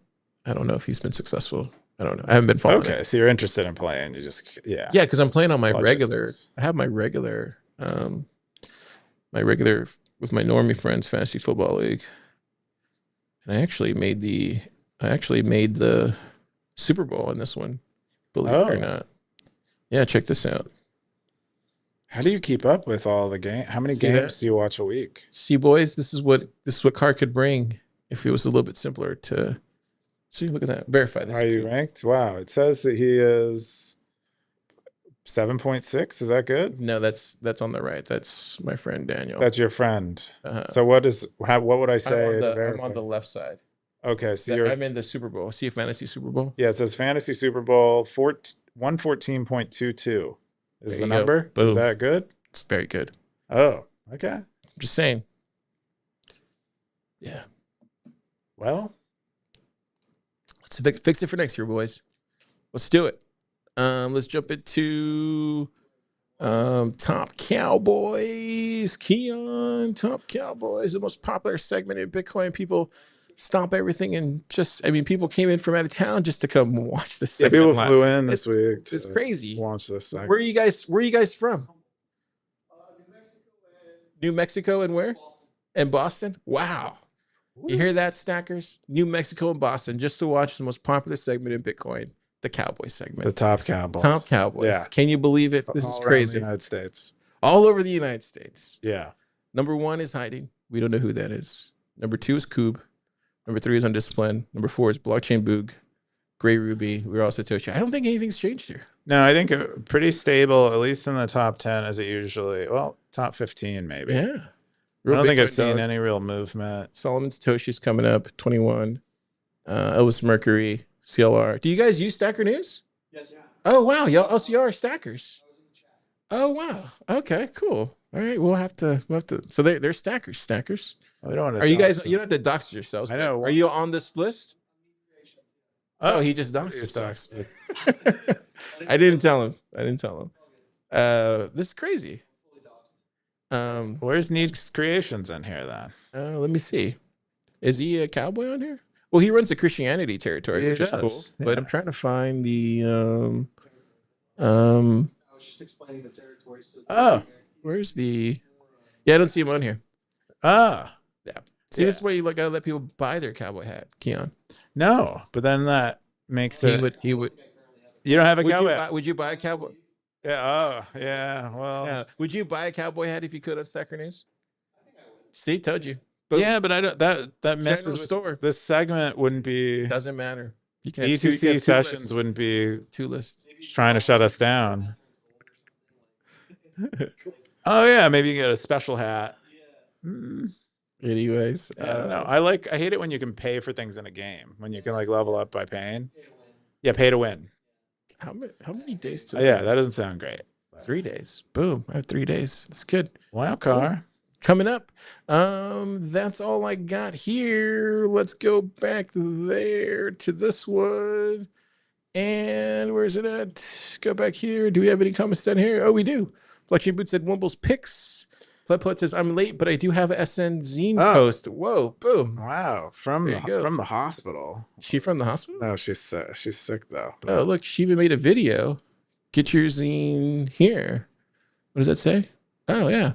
Speaker 1: I don't know if he's been successful. I don't know. I haven't been following.
Speaker 2: Okay, so you're interested in playing. You just yeah,
Speaker 1: because I'm playing on my regular. I have my regular with my normie friends fantasy football league, and I actually made the Super Bowl in this one. Believe it or not. Yeah, check this out.
Speaker 2: How do you keep up with all the game? How many games do you watch a week?
Speaker 1: See, boys, this is what Car could bring if it was a little bit simpler to. See, look at that. Verify that.
Speaker 2: Are you ranked? Wow, it says that he is 7.6. Is that good?
Speaker 1: No, that's on the right. That's my friend Daniel.
Speaker 2: That's your friend. So what would I say?
Speaker 1: I'm on the left side.
Speaker 2: Okay, so I'm
Speaker 1: in the Super Bowl. See a fantasy Super Bowl?
Speaker 2: Yeah, it says fantasy Super Bowl 114.22 is the number. Is that good?
Speaker 1: It's very good.
Speaker 2: Oh, okay.
Speaker 1: I'm just saying. Yeah.
Speaker 2: Well,
Speaker 1: So fix it for next year, boys. Let's do it. Let's jump into Top Cowboys. Keyan, Top Cowboys, the most popular segment in Bitcoin. People stop everything and people came in from out of town just to come watch this segment.
Speaker 2: People flew in this week.
Speaker 1: It's crazy.
Speaker 2: Watch this segment.
Speaker 1: Where are you guys from? New Mexico and where? And Boston? Wow. You hear that, stackers? New Mexico and Boston, just to watch the most popular segment in Bitcoin, the Cowboy segment.
Speaker 2: The Top Cowboys.
Speaker 1: Top Cowboys.
Speaker 2: Yeah.
Speaker 1: Can you believe it? This is crazy.
Speaker 2: The United States.
Speaker 1: All over the United States.
Speaker 2: Yeah.
Speaker 1: Number 1 is hiding. We don't know who that is. Number 2 is Coob. Number 3 is Undisciplined. Number 4 is Blockchain Boog. Gray Ruby. We're all Satoshi. I don't think anything's changed here.
Speaker 2: No, I think pretty stable, at least in the top 10 as it usually, well, top 15 maybe.
Speaker 1: Yeah.
Speaker 2: I don't think I've seen any real movement.
Speaker 1: Solomon Satoshi's coming up, 21. Elvis Mercury, CLR. Do you guys use Stacker.News?
Speaker 5: Yes. Yeah.
Speaker 1: Oh, wow. Y'all are stackers. Oh, wow. Okay, cool. All right. We'll have to. So they're stackers.
Speaker 2: We don't want to.
Speaker 1: Are you guys? You don't have to dox yourselves.
Speaker 2: I know.
Speaker 1: Are you on this list? Oh, he just doxed himself. I didn't tell him. This is crazy.
Speaker 2: Where's Needs Creations in here then?
Speaker 1: Let me see. Is he a cowboy on here? Well, he runs the Christianity territory, which is cool.
Speaker 2: Yeah.
Speaker 1: But I'm trying to find the
Speaker 5: I was just explaining the territory. So
Speaker 1: where's the? Yeah, I don't see him on here.
Speaker 2: Yeah.
Speaker 1: See, this is why you gotta let people buy their cowboy hat, Keyan.
Speaker 2: No, but then that makes it.
Speaker 1: He would.
Speaker 2: You don't have a cowboy hat?
Speaker 1: Would you buy a cowboy?
Speaker 2: Yeah. Oh, yeah. Well.
Speaker 1: Yeah. Would you buy a cowboy hat if you could on Stacker.News? I think I would. See, told you.
Speaker 2: Boom. Yeah, but I don't. That messes with
Speaker 1: store.
Speaker 2: This segment wouldn't be.
Speaker 1: Doesn't matter. You can have
Speaker 2: E2C sessions wouldn't be
Speaker 1: 2 lists.
Speaker 2: trying to shut us down. Oh yeah, maybe you get a special hat.
Speaker 1: Anyways,
Speaker 2: I don't know. I hate it when you can pay for things in a game. When you can like level up by paying. Yeah, pay to win.
Speaker 1: How many days to?
Speaker 2: Yeah, that doesn't sound great.
Speaker 1: 3 days. Boom. I have 3 days. That's good.
Speaker 2: Wow, car.
Speaker 1: Coming up. That's all I got here. Let's go back there to this one. And where's it at? Go back here. Do we have any comments down here? Oh, we do. Blockchain Boot said Wumbo's picks. PlebPoet says, I'm late, but I do have a SN Zine post. Whoa, boom.
Speaker 2: Wow, from the hospital.
Speaker 1: Is she from the hospital?
Speaker 2: No, she's sick though.
Speaker 1: Oh, look, she even made a video. Get your zine here. What does that say? Oh, yeah.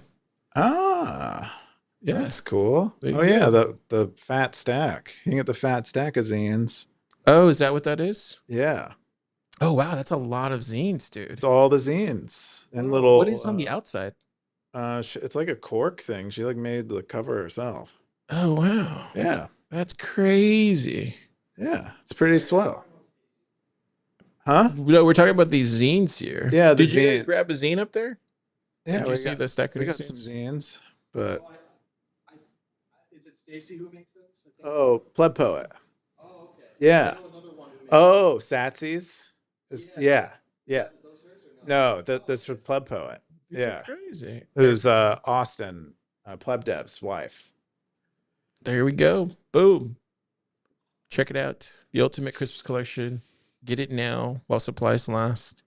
Speaker 2: Ah,
Speaker 1: yeah,
Speaker 2: that's cool. Oh yeah, the fat stack. You can get the fat stack of zines.
Speaker 1: Oh, is that what that is?
Speaker 2: Yeah.
Speaker 1: Oh wow, that's a lot of zines, dude.
Speaker 2: It's all the zines and little.
Speaker 1: What is on the outside?
Speaker 2: It's like a cork thing. She like made the cover herself.
Speaker 1: Oh wow.
Speaker 2: Yeah,
Speaker 1: that's crazy.
Speaker 2: Yeah, it's pretty swell. Huh?
Speaker 1: No, we're talking about these zines here.
Speaker 2: Yeah.
Speaker 1: Did you guys grab a zine up there?
Speaker 2: Yeah,
Speaker 1: Did you see the Stacker?
Speaker 2: We got some zines, but
Speaker 5: is it Stacy who makes those?
Speaker 2: Oh, PlebPoet.
Speaker 5: Oh, okay.
Speaker 2: Yeah.
Speaker 5: I know another one who makes
Speaker 2: Oh, Satsy's. Yeah.
Speaker 5: those hers or no?
Speaker 2: No, that's for PlebPoet. Yeah.
Speaker 1: Crazy.
Speaker 2: It was Austin, PlebDev's wife.
Speaker 1: There we go. Boom. Check it out. The Ultimate Christmas Collection. Get it now while supplies last.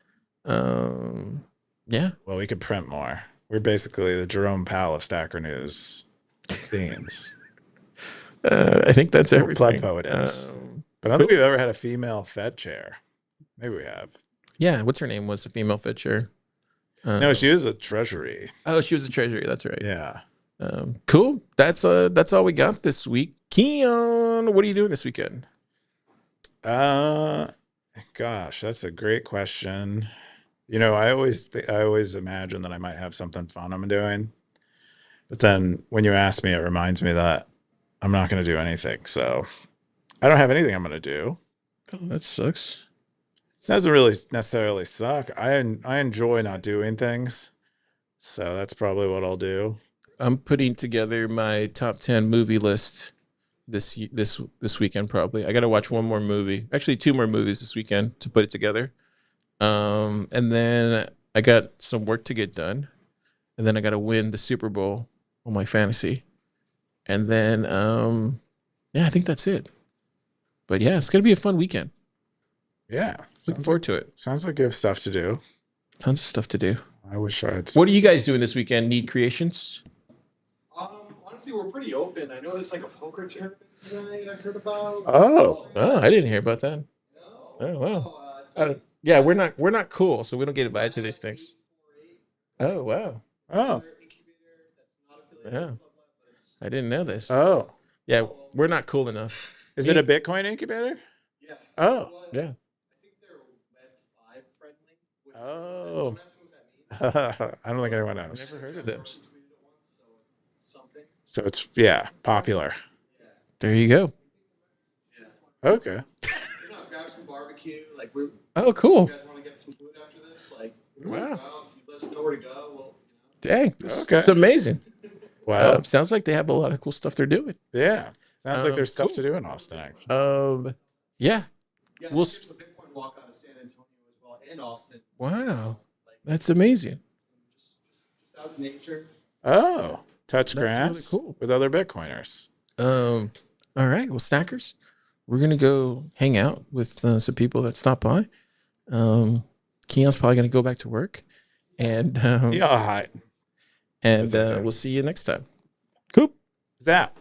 Speaker 1: Yeah.
Speaker 2: Well, we could print more. We're basically the Jerome Powell of Stacker.News zines.
Speaker 1: I think that's everything.
Speaker 2: PlebPoet is. But I don't think we've ever had a female Fed chair. Maybe we have.
Speaker 1: Yeah. What's her name? Was a female Fed chair.
Speaker 2: No, she was a treasury.
Speaker 1: Oh, she was a treasury. That's right.
Speaker 2: Yeah.
Speaker 1: Cool. That's all we got this week. Keyan, what are you doing this weekend?
Speaker 2: Gosh, that's a great question. You know, I always imagine that I might have something fun I'm doing, but then when you ask me, it reminds me that I'm not going to do anything. So I don't have anything I'm going to do.
Speaker 1: Oh, that sucks.
Speaker 2: It doesn't really necessarily suck. I enjoy not doing things, so that's probably what I'll do.
Speaker 1: I'm putting together my top 10 movie list this weekend. Probably I got to watch one more movie, actually 2 more movies this weekend to put it together. And then I got some work to get done, and then I got to win the Super Bowl on my fantasy, and then yeah, I think that's it. But yeah, it's gonna be a fun weekend.
Speaker 2: Yeah.
Speaker 1: Looking forward to it.
Speaker 2: Sounds like you have stuff to do.
Speaker 1: Tons of stuff to do.
Speaker 2: I wish I had.
Speaker 1: What are you guys doing this weekend? Need creations?
Speaker 5: Honestly, we're pretty open. I know there's like a poker tournament tonight I heard about.
Speaker 2: Oh.
Speaker 1: Oh, I didn't hear about that.
Speaker 5: No.
Speaker 1: Oh wow.
Speaker 5: It's like
Speaker 1: Yeah, we're not cool, so we don't get invited to these things. Oh wow.
Speaker 2: Oh.
Speaker 5: incubator that's not affiliated
Speaker 1: Yeah.
Speaker 5: with Club Lab, but it's
Speaker 1: I didn't know this.
Speaker 2: Oh.
Speaker 1: Yeah, we're not cool enough.
Speaker 2: Is it a Bitcoin incubator?
Speaker 5: yeah.
Speaker 2: Oh.
Speaker 5: Well,
Speaker 1: Yeah.
Speaker 5: I think they're Web 5 friendly. Which
Speaker 2: Oh.
Speaker 5: don't ask me what that means.
Speaker 2: I don't think anyone
Speaker 1: I've
Speaker 2: knows.
Speaker 1: never heard of them.
Speaker 5: Person tweeted it once, so it's something.
Speaker 2: So it's, yeah, popular.
Speaker 5: Yeah.
Speaker 1: There you go.
Speaker 5: Yeah.
Speaker 2: Okay.
Speaker 5: Grab some barbecue. Like we.
Speaker 1: Oh, cool.
Speaker 5: You guys want to get some food after this? Like,
Speaker 1: Wow.
Speaker 5: you let us know where to go. Well,
Speaker 1: Dang, it's
Speaker 2: Okay.
Speaker 1: amazing.
Speaker 2: Wow.
Speaker 1: Sounds like they have a lot of cool stuff they're doing.
Speaker 2: Yeah. Sounds like there's stuff
Speaker 1: cool.
Speaker 2: to do in Austin, actually.
Speaker 1: Yeah.
Speaker 5: yeah,
Speaker 1: We'll
Speaker 5: there's the Bitcoin walk out of San Antonio as well, and Austin.
Speaker 1: Wow,
Speaker 5: Like,
Speaker 1: that's amazing.
Speaker 5: just out in nature.
Speaker 2: Oh. Touch
Speaker 1: That's really
Speaker 2: grass
Speaker 1: cool.
Speaker 2: with other Bitcoiners.
Speaker 1: All right. Well, Stackers, we're gonna go hang out with some people that stop by. Keyan's probably gonna go back to work, and
Speaker 2: Yeah. Hi.
Speaker 1: and
Speaker 2: That's okay.
Speaker 1: we'll see you next time. Cool.
Speaker 2: Zap.